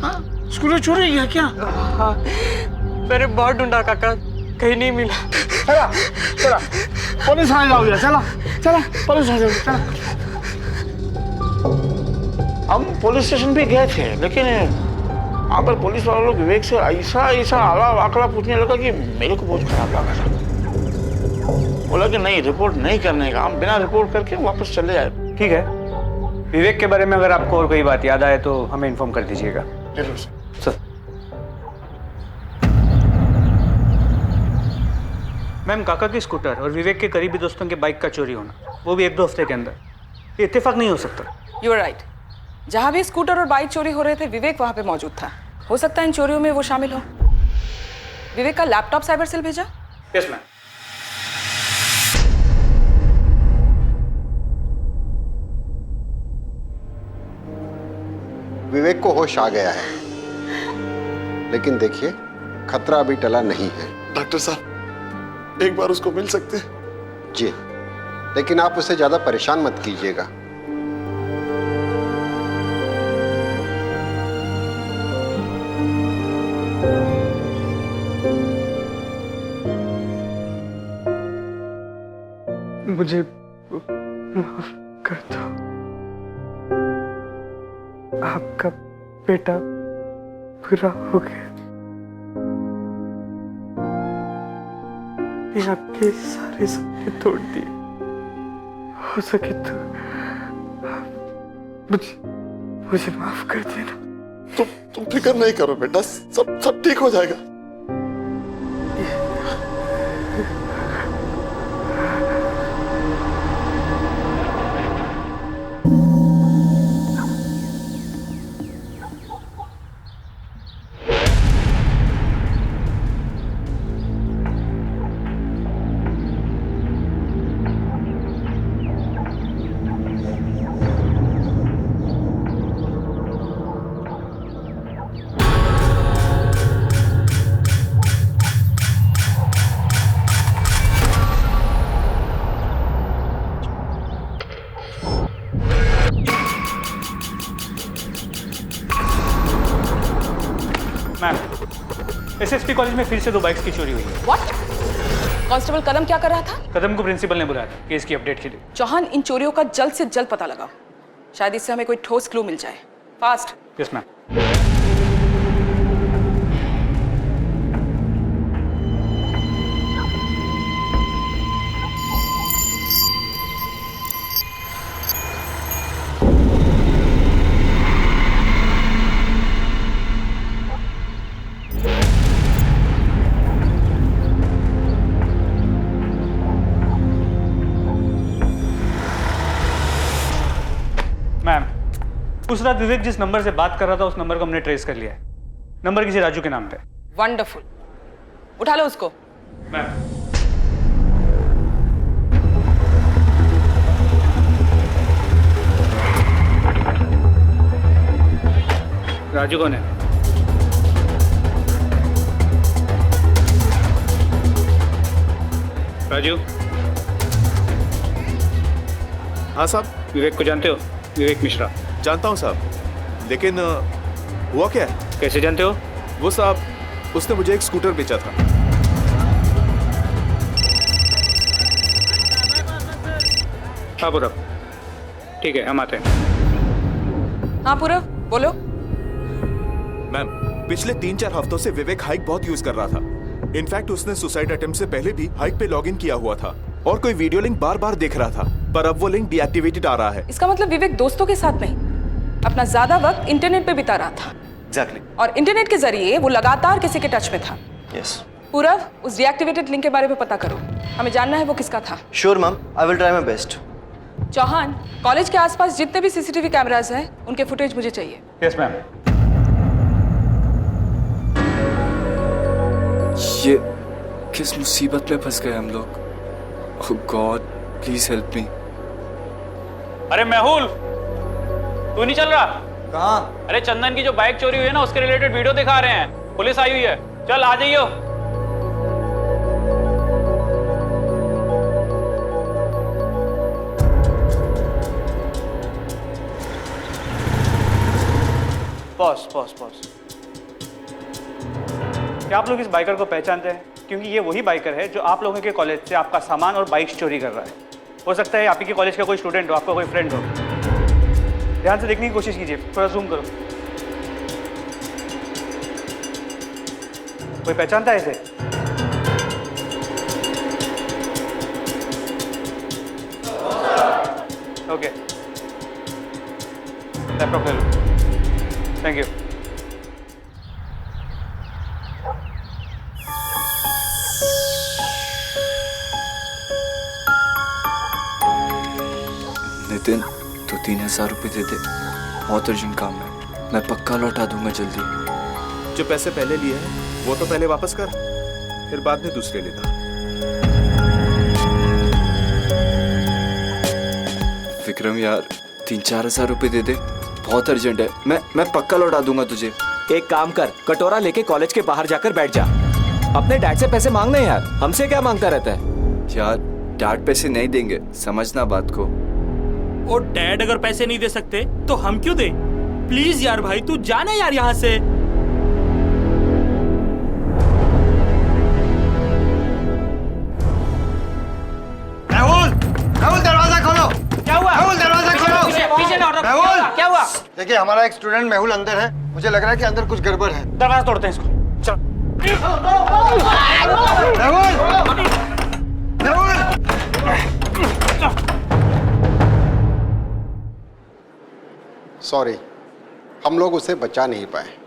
हाँ, स्कूटर चोरी गया क्या? हाँ, मैंने बहुत ढूंढा काका, कहीं नहीं मिला। चला चला, पुलिस आ जाओगे। चला चला, पुलिस आ जाओगे। चला। हम पुलिस स्टेशन भी गए थे, लेकिन वहाँ पर पुलिस वाले लोग विवेक से ऐसा आला वाकला पूछने लगा कि मेरे को बहुत खराब लगा था। बोला कि नहीं, रिपोर्ट नहीं करने का, हम बिना रिपोर्ट करके वापस चले जाए। ठीक है, विवेक के बारे में अगर आपको और कोई बात याद आए तो हमें इन्फॉर्म कर दीजिएगा। जरूर सर। मैम, काका की स्कूटर और विवेक के करीबी दोस्तों के बाइक का चोरी होना, वो भी 1-2 हफ्ते के अंदर, ये इत्तेफाक नहीं हो सकता। You are right. जहां भी स्कूटर और बाइक चोरी हो रहे थे, विवेक वहां पे मौजूद था। हो सकता है इन चोरियों में वो शामिल हो। विवेक का लैपटॉप साइबर सेल भेजा? Yes ma'am. विवेक को होश आ गया है, लेकिन देखिए खतरा अभी टला नहीं है। डॉक्टर साहब, एक बार उसको मिल सकते हैं? जी, लेकिन आप उसे ज्यादा परेशान मत कीजिएगा। मुझे माफ कर दो, आपका बेटा बुरा हो गया। मैं आपके सारे सपने तोड़ दिए। हो सके तो मुझे माफ कर देना। तुम फिक्र नहीं करो बेटा, सब ठीक हो जाएगा। एसएसपी कॉलेज में फिर से 2 बाइक्स की चोरी हुई है। व्हाट? कांस्टेबल कदम क्या कर रहा था? कदम को प्रिंसिपल ने बुलाया था केस की अपडेट के लिए। चौहान, इन चोरियों का जल्द से जल्द पता लगाओ, शायद इससे हमें कोई ठोस क्लू मिल जाए। फास्ट। Yes ma'am. मैम, उस रात विवेक जिस नंबर से बात कर रहा था उस नंबर को हमने ट्रेस कर लिया है। नंबर किसी राजू के नाम पे। वंडरफुल, उठा लो उसको। मैम। राजू कौन है? राजू? हाँ साहब। विवेक को जानते हो? विवेक मिश्रा। जानता हूँ साहब, लेकिन हुआ क्या है? कैसे जानते हो? वो साहब, उसने मुझे एक स्कूटर बेचा था। हाँ पूरब, ठीक है हम आते हैं। हाँ पूरब, बोलो। मैम, पिछले 3-4 हफ्तों से विवेक हाइक बहुत यूज कर रहा था। इनफैक्ट उसने सुसाइड अटेम्प्ट से पहले भी हाइक पे लॉगिन किया हुआ था और कोई वीडियो लिंक बार बार देख रहा था, पर अब वो लिंक डीएक्टिवेटेड आ रहा है। इसका मतलब विवेक दोस्तों के साथ नहीं, अपना ज्यादा वक्त इंटरनेट पे बिता रहा था। एग्जैक्टली। और इंटरनेट के जरिए वो लगातार किसी के टच में था। यस। पूरब, उस डीएक्टिवेटेड लिंक के बारे में पता करो, हमें जानना है वो किसका था। Sure ma'am, I will try my best. Chauhan, college के आसपास जितने भी सीसीटीवी कैमरास हैं उनके फुटेज मुझे चाहिए। Yes ma'am. ये किस मुसीबत में फंस गए हम लोग। ओह गॉड, प्लीज हेल्प मी। अरे मेहुल, तू नहीं चल रहा? कहाँ? अरे चंदन की जो बाइक चोरी हुई है ना, उसके रिलेटेड वीडियो दिखा रहे हैं, पुलिस आई हुई है। चल आ जाइयो। बॉस बॉस बॉस, क्या आप लोग इस बाइकर को पहचानते हैं? क्योंकि ये वही बाइकर है जो आप लोगों के कॉलेज से आपका सामान और बाइक्स चोरी कर रहा है। हो सकता है आप ही के कॉलेज का कोई स्टूडेंट हो, आपका कोई फ्रेंड हो। ध्यान से देखने की कोशिश कीजिए, थोड़ा जूम करो। कोई पहचानता है इसे? ओके, लैपटॉप ले लो। Thank you. नितिन, तो 3000 रुपये दे दे, बहुत अर्जेंट काम है, मैं पक्का लौटा दूंगा जल्दी। जो पैसे पहले लिए हैं वो तो पहले वापस कर, फिर बाद में दूसरे लेना। विक्रम यार, 3-4 हजार रुपये दे दे, बहुत अर्जेंट है, मैं पक्का लौटा दूंगा तुझे। एक काम कर, कटोरा लेके कॉलेज के बाहर जाकर बैठ जा। अपने डैड से पैसे मांगने यार, हमसे क्या मांगता रहता है? यार डैड पैसे नहीं देंगे, समझना बात को। और डैड अगर पैसे नहीं दे सकते तो हम क्यों दे? प्लीज यार भाई, तू जाना यार यहाँ से। मेहुल, मेहुल दरवाजा खोलो। क्या हुआ? मेहुल दरवाजा खोलो। पीछे ना हटो। मेहुल, क्या हुआ? देखिए हमारा एक स्टूडेंट मेहुल अंदर है, मुझे लग रहा है कि अंदर कुछ गड़बड़ है। दरवाजा तोड़ते हैं इसको। चल। मेहुल, मेहुल। सॉरी, हम लोग उसे बचा नहीं पाए।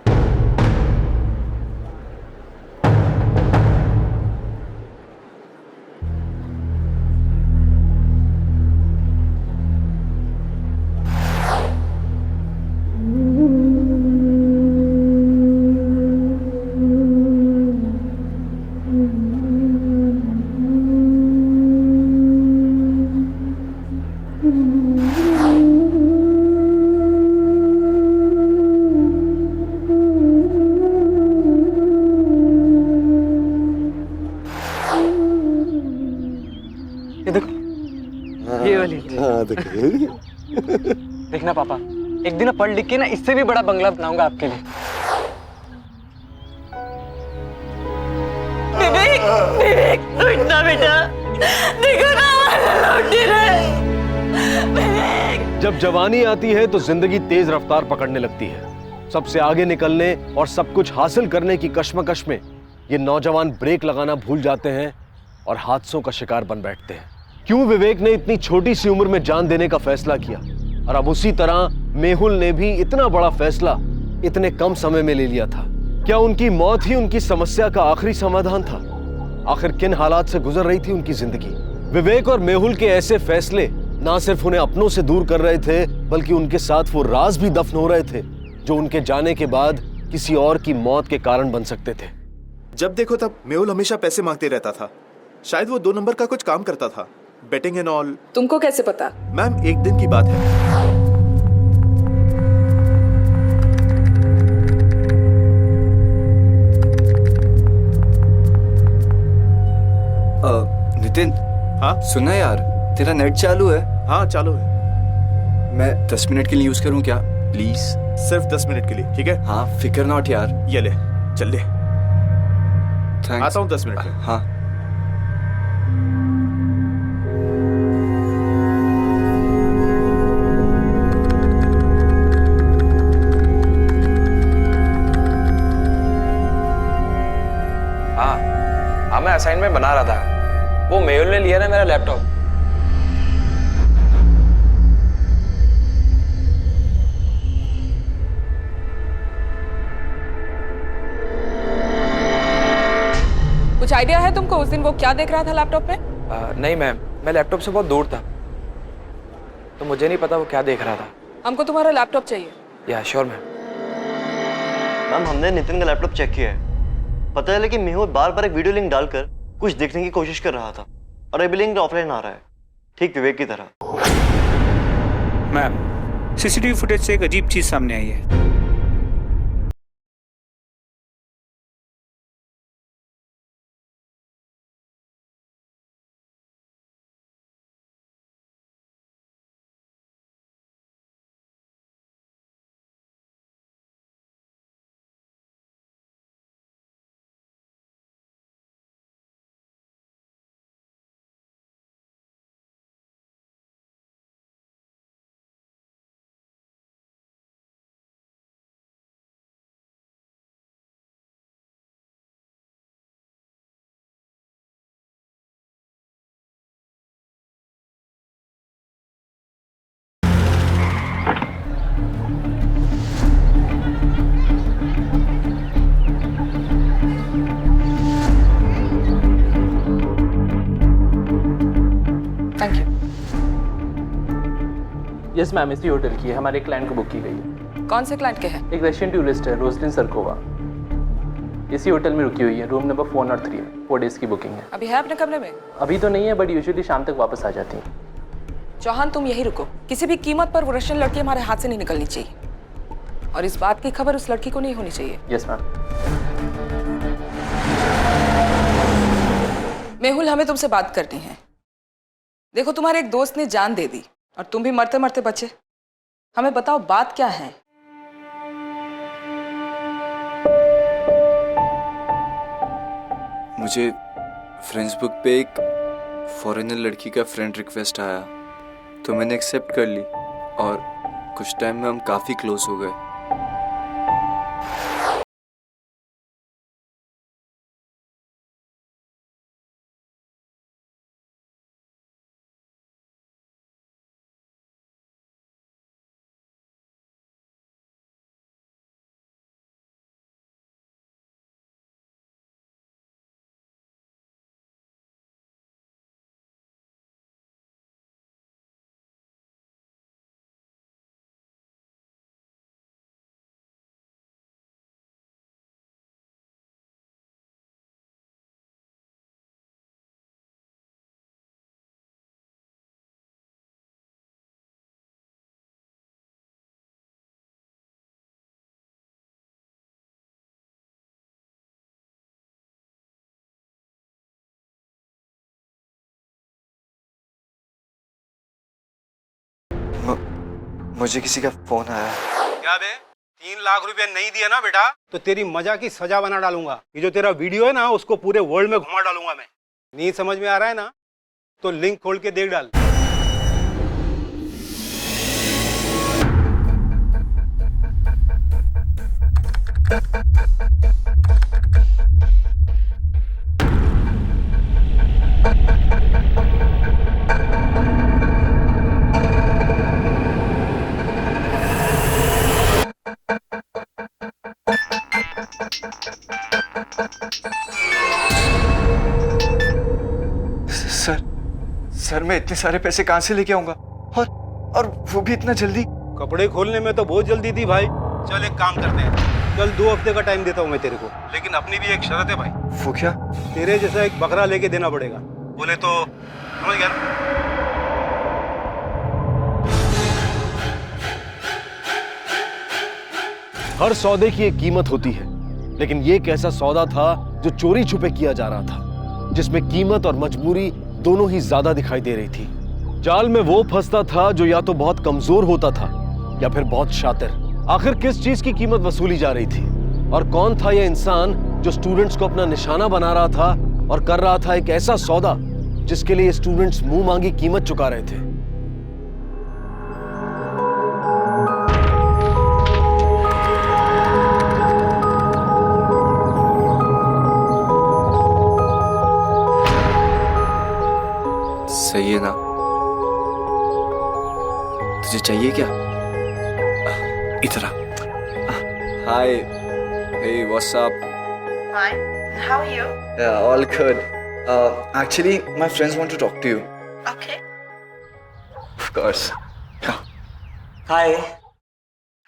देखना पापा, एक दिन पढ़ लिख के ना इससे भी बड़ा बंगला बनाऊंगा आपके लिए। विवेक उठना बेटा, देखो ना हमारा लौटी रहे। विवेक जब जवानी आती है तो जिंदगी तेज रफ्तार पकड़ने लगती है। सबसे आगे निकलने और सब कुछ हासिल करने की कश्मकश में ये नौजवान ब्रेक लगाना भूल जाते हैं और हादसों का शिकार बन बैठते हैं। क्यों विवेक ने इतनी छोटी सी उम्र में जान देने का फैसला किया, और अब उसी तरह मेहुल ने भी इतना बड़ा फैसला इतने कम समय में ले लिया था। क्या उनकी मौत ही उनकी समस्या का आखिरी समाधान था? आखिर किन हालात से गुजर रही थी उनकी जिंदगी? विवेक और मेहुल के ऐसे फैसले ना सिर्फ उन्हें अपनों से दूर कर रहे थे, बल्कि उनके साथ वो राज भी दफन हो रहे थे जो उनके जाने के बाद किसी और की मौत के कारण बन सकते थे। जब देखो तब मेहुल हमेशा पैसे मांगते रहता था। शायद वो 2 नंबर का कुछ काम करता था, बेटिंग एंड ऑल। तुमको कैसे पता? मैम, एक दिन की बात है। नितिन, हाँ सुनना यार, तेरा नेट चालू है? हाँ चालू है। मैं 10 मिनट के लिए यूज करूं क्या प्लीज? सिर्फ 10 मिनट के लिए, ठीक है? हाँ, फिकर नॉट यार। ये ले, चल ले। थैंक्स। आता हूँ 10 मिनट में। हाँ। हाँ, मैं असाइनमेंट बना रहा था। वो मेहुल ने लिया ना मेरा लैपटॉप। कुछ आइडिया है तुमको उस दिन वो क्या देख रहा था लैपटॉप में? नहीं मैम, मैं लैपटॉप से बहुत दूर था, तो मुझे नहीं पता वो क्या देख रहा था। हमको तुम्हारा लैपटॉप चाहिए। या श्योर मैम। मैम, हमने नितिन का लैपटॉप चेक किया है। पता है कि मेहुल बार बार एक वीडियो लिंक डालकर कुछ देखने की कोशिश कर रहा था, और अभी लिंक ऑफलाइन आ रहा है, ठीक विवेक की तरह। मैम, सीसीटीवी फुटेज से एक अजीब चीज सामने आई है। Thank you. यस मैम, इसी होटल की है, हमारे क्लाइंट को बुक की गई है। कौन से क्लाइंट के हैं? एक रशियन टूरिस्ट है, रोजलिन सरकोवा। इसी होटल में रुकी हुई है, रूम नंबर 403 में। 4 डेज की बुकिंग है। अभी है अपने कमरे में? अभी तो नहीं है, बट यूजुअली शाम तक वापस आ जाती है। चौहान, तुम यही रुको। किसी भी कीमत पर वो रशियन लड़की हमारे हाथ से नहीं निकलनी चाहिए, और इस बात की खबर उस लड़की को नहीं होनी चाहिए। Yes ma'am. मेहुल, हमें तुमसे बात करनी है। देखो, तुम्हारे एक दोस्त ने जान दे दी और तुम भी मरते मरते बचे। हमें बताओ बात क्या है? मुझे फेसबुक पे एक फॉरेनर लड़की का फ्रेंड रिक्वेस्ट आया, तो मैंने एक्सेप्ट कर ली, और कुछ टाइम में हम काफी क्लोज हो गए। मुझे किसी का फोन आया। क्या बे? 3 लाख रुपए नहीं दिया ना बेटा तो तेरी मजा की सजा बना डालूंगा। ये जो तेरा वीडियो है ना उसको पूरे वर्ल्ड में घुमा डालूंगा मैं। नहीं समझ में आ रहा है ना तो लिंक खोल के देख डाल। सर मैं इतने सारे पैसे कहाँ से लेके आऊंगा और वो भी इतना जल्दी? कपड़े खोलने में तो बहुत जल्दी थी भाई। चल एक काम करते हैं, कल 2 हफ्ते का टाइम देता हूँ मैं तेरे को, लेकिन अपनी भी एक शर्त है भाई। वो क्या? तेरे जैसा एक बकरा लेके देना पड़ेगा, बोले तो समझ गया ना? हर सौदे की एक कीमत होती है, लेकिन ये एक ऐसा सौदा था जो चोरी छुपे किया जा रहा था, जिसमें कीमत और मजबूरी दोनों ही ज्यादा दिखाई दे रही थी। जाल में वो फंसता था जो या तो बहुत कमजोर होता था या फिर बहुत शातिर। आखिर किस चीज की कीमत वसूली जा रही थी और कौन था यह इंसान जो स्टूडेंट्स को अपना निशाना बना रहा था और कर रहा था एक ऐसा सौदा जिसके लिए स्टूडेंट्स मुंह मांगी कीमत चुका रहे थे। सही है ना? तुझे चाहिए क्या? इधर आ। हाय, hey, what's up? Fine. How are you? Yeah, all good. Actually, my friends want to talk to you. Okay. Of course. Hi,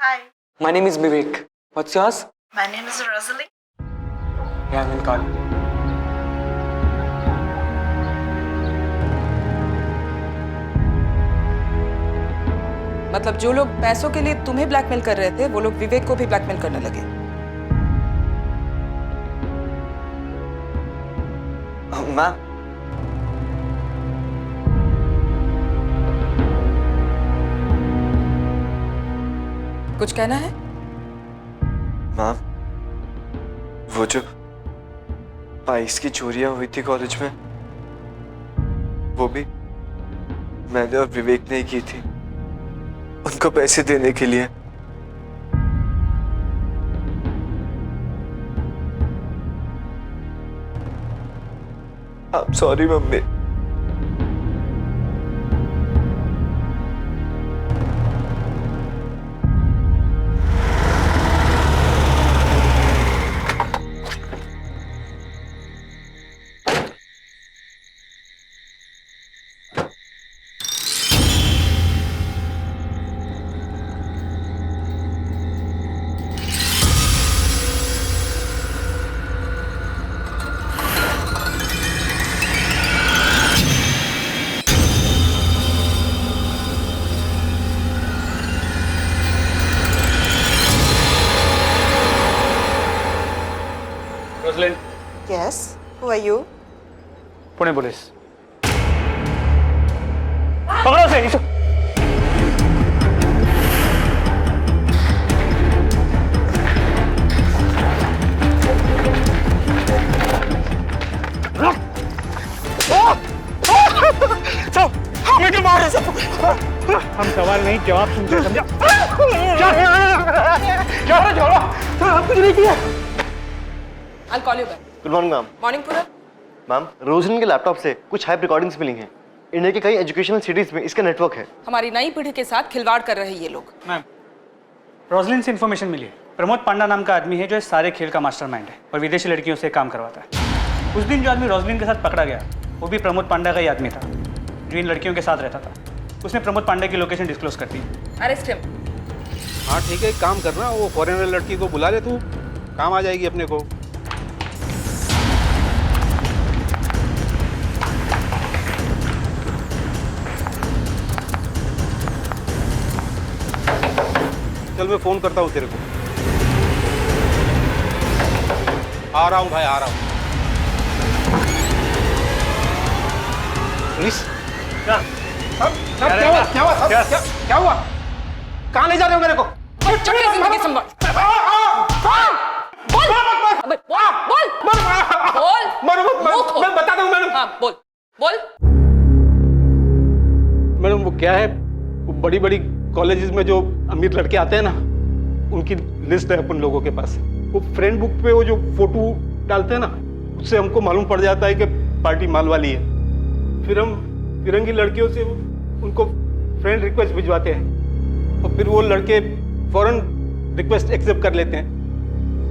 Hi. my name is Vivek. What's yours? My name is Rosalie. Yeah, I'm in college. मतलब जो लोग पैसों के लिए तुम्हें ब्लैकमेल कर रहे थे वो लोग विवेक को भी ब्लैकमेल करने लगे। मैम, कुछ कहना है? मैम, वो जो 22 की चोरियां हुई थी कॉलेज में, वो भी मैंने और विवेक ने ही की थी, उनको पैसे देने के लिए। I'm sorry mummy. Roslin, Yes. Who are you? Pune police. पकड़ो से इसे। हमें क्यों मार रहे हो? हम सवाल नहीं जवाब सुनते, समझा? क्या कुछ नहीं किया। I'll call you back. Good morning ma'am. Morning पूरा। मैम, रोजलिन के लैपटॉप से कुछ हाइप रिकॉर्डिंग्स मिली हैं। इंडिया के कई एजुकेशनल सिटीज में इसका नेटवर्क है। हमारी नई पीढ़ी के साथ खिलवाड़ कर रहे हैं ये लोग। मैम, रोजलिन से इन्फॉर्मेशन मिली है। प्रमोद पांडा नाम का आदमी है जो इस सारे खेल का मास्टरमाइंड है और विदेशी लड़कियों से काम करवाता है। उस दिन जो आदमी रोजलिन के साथ पकड़ा गया वो भी प्रमोद पांडा का ही आदमी था जो इन लड़कियों के साथ रहता था। उसने प्रमोद पांडा की लोकेशन डिस्क्लोज कर दी। Arrest him. हाँ ठीक है, एक काम करना, वो फॉरेनर लड़की को बुला ले, तू काम आ जाएगी अपने को। चल मैं फोन करता हूँ तेरे को। आ रहा हूँ भाई, आ रहा हूँ। पुलिस क्या हुआ? क्या हुआ? क्या हुआ? कहाँ ले जा रहे हो मेरे को? जिंदगी संभाल। मैं बताता हूँ मैडम। हाँ, बोल बोल। मैडम वो क्या है, वो बड़ी बड़ी कॉलेजेस में जो अमीर लड़के आते हैं ना, उनकी लिस्ट है अपन लोगों के पास। वो फ्रेंड बुक पे वो जो फोटो डालते हैं ना, उससे हमको मालूम पड़ जाता है कि पार्टी माल वाली है। फिर हम फिरंगी लड़कियों से उनको फ्रेंड रिक्वेस्ट भिजवाते हैं और फिर वो लड़के फौरन रिक्वेस्ट एक्सेप्ट कर लेते हैं।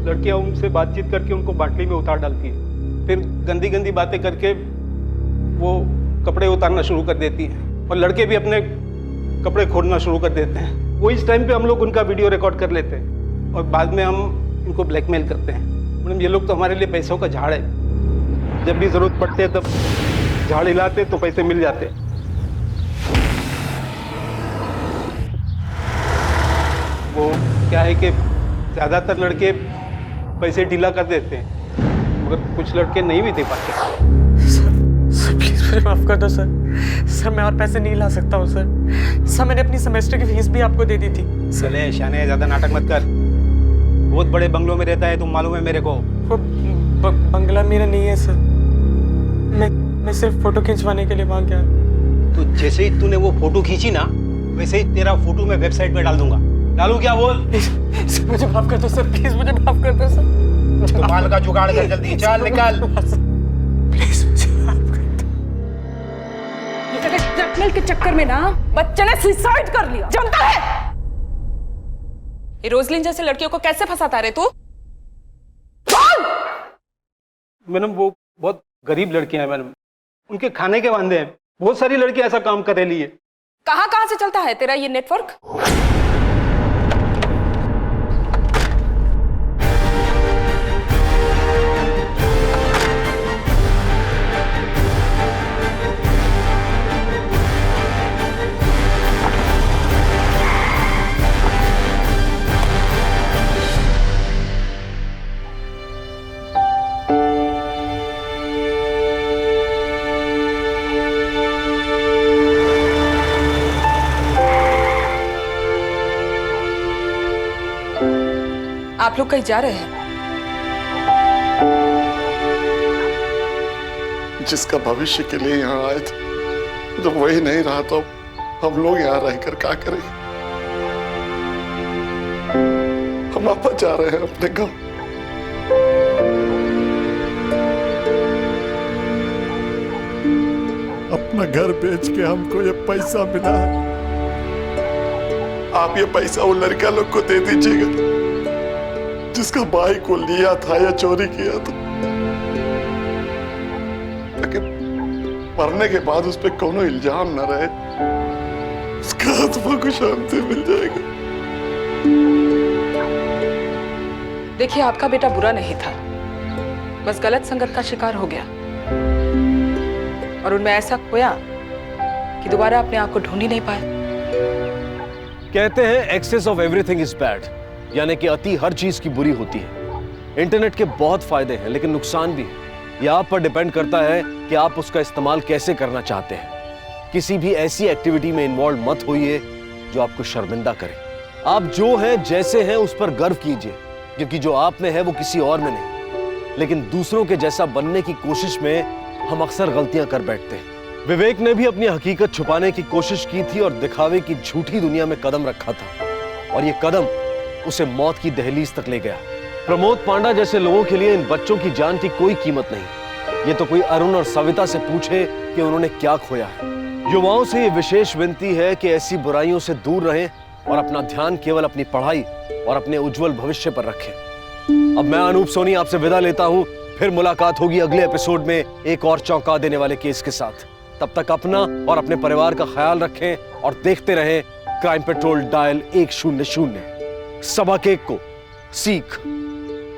लड़कियां उनसे बातचीत करके उनको बाटली में उतार डालती है, फिर गंदी गंदी बातें करके वो कपड़े उतारना शुरू कर देती है और लड़के भी अपने कपड़े खोलना शुरू कर देते हैं। वो इस टाइम पे हम लोग उनका वीडियो रिकॉर्ड कर लेते हैं और बाद में हम इनको ब्लैकमेल करते हैं। मैडम ये लोग तो हमारे लिए पैसों का झाड़ है, जब भी जरूरत पड़ते है तब झाड़ हिलाते तो पैसे मिल जाते। वो क्या है कि ज्यादातर लड़के पैसे ढीला कर देते हैं, मगर कुछ लड़के नहीं भी दे पाते। सर प्लीज मुझे माफ कर दो सर। सर मैं और पैसे नहीं ला सकता हूँ सर। सर मैंने अपनी सेमेस्टर की फीस भी आपको दे दी थी। चले शाने, ज्यादा नाटक मत कर। बहुत बड़े बंगलों में रहता है, तुम मालूम है मेरे को। वो बंगला मेरा नहीं है सर, मैं सिर्फ फोटो खिंचवाने के लिए वहाँ गया। तो जैसे ही तूने वो फोटो खींची ना, वैसे ही तेरा फोटो मैं वेबसाइट पे डाल दूंगा। डालू क्या बोल? सर मुझे माफ कर दो सर, प्लीज मुझे माफ कर दो सर। तो माल का जुगाड़ कर जल्दी, चल निकल। प्लीज मुझे माफ कर दो। ब्लैकमेल के चक्कर में ना बच्चे ने सुसाइड कर लिया, जानता है? ये रोजलिन जैसे लड़कियों को कैसे फंसाता रे तू? मैडम वो बहुत गरीब लड़कियां हैं मैडम, उनके खाने के वांदे हैं। बहुत सारी लड़कियां ऐसा काम कर रही है। कहाँ से चलता है तेरा ये नेटवर्क? आप लोग कहीं जा रहे हैं? जिसका भविष्य के लिए यहाँ आए थे, जब वही नहीं रहा तो हम लोग यहाँ रहकर क्या करें? हम वापस जा रहे हैं अपने गांव। अपना घर बेच के हमको ये पैसा मिला है। आप ये पैसा उन लड़का लोग को दे दीजिएगा जिसका भाई को लिया था या चोरी किया था, लेकिन मरने के बाद उस पर कोनो इल्जाम न रहे, उसका आत्मा को शांति मिल जाएगा। देखिए आपका बेटा बुरा नहीं था, बस गलत संगत का शिकार हो गया और उनमें ऐसा खोया कि दोबारा अपने आप को ढूंढ ही नहीं पाए। कहते हैं excess of everything is bad, यानी कि अति हर चीज की बुरी होती है। इंटरनेट के बहुत फायदे हैं लेकिन नुकसान भी है। यह आप पर डिपेंड करता है कि आप उसका इस्तेमाल कैसे करना चाहते हैं। किसी भी ऐसी एक्टिविटी में इन्वॉल्व मत होइए जो आपको शर्मिंदा करे। आप जो हैं जैसे हैं उस पर गर्व कीजिए, क्योंकि जो आप में है वो किसी और में नहीं। लेकिन दूसरों के जैसा बनने की कोशिश में हम अक्सर गलतियां कर बैठते हैं। विवेक ने भी अपनी हकीकत छुपाने की कोशिश की थी और दिखावे की झूठी दुनिया में कदम रखा था, और ये कदम उसे मौत की दहलीज तक ले गया। प्रमोद पांडा जैसे लोगों के लिए इन बच्चों की जान की कोई कीमत नहीं। ये तो कोई अरुण और सविता से पूछे कि उन्होंने क्या खोया है। युवाओं से ये विशेष विनती है कि ऐसी बुराइयों से दूर रहें और अपना ध्यान केवल अपनी पढ़ाई और अपने उज्जवल भविष्य पर रखें। अब मैं अनूप सोनी आपसे विदा लेता हूं। फिर मुलाकात होगी अगले एपिसोड में एक और चौंका देने वाले केस के साथ। तब तक अपना और अपने परिवार का ख्याल रखें और देखते रहें क्राइम पेट्रोल डायल 100। सबक एक को सीख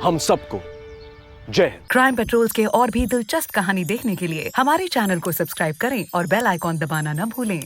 हम सबको। जय हिंद। क्राइम पेट्रोल के और भी दिलचस्प कहानी देखने के लिए हमारे चैनल को सब्सक्राइब करें और बेल आइकॉन दबाना न भूलें।